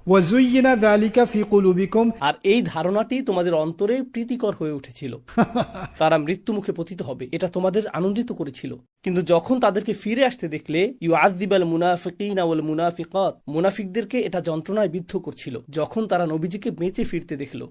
وزين ذلك في قلوبكم আর এই ধারণাটি তোমাদের অন্তরে প্রীতিকর হয়ে উঠেছিল। তারা মৃত্যু মুখে পতিত হবে, এটা তোমাদের আনন্দিত করেছিল। কিন্তু যখন তাদেরকে ফিরে আসতে দেখলে, ইউআযযিবাল মুনাফিকিনা ওয়াল মুনাফিকাত, মুনাফিকদেরকে এটা যন্ত্রণায় বিদ্ধ করছিল। যখন তারা নবীজিকে বেঁচে ফিরতে দেখলো,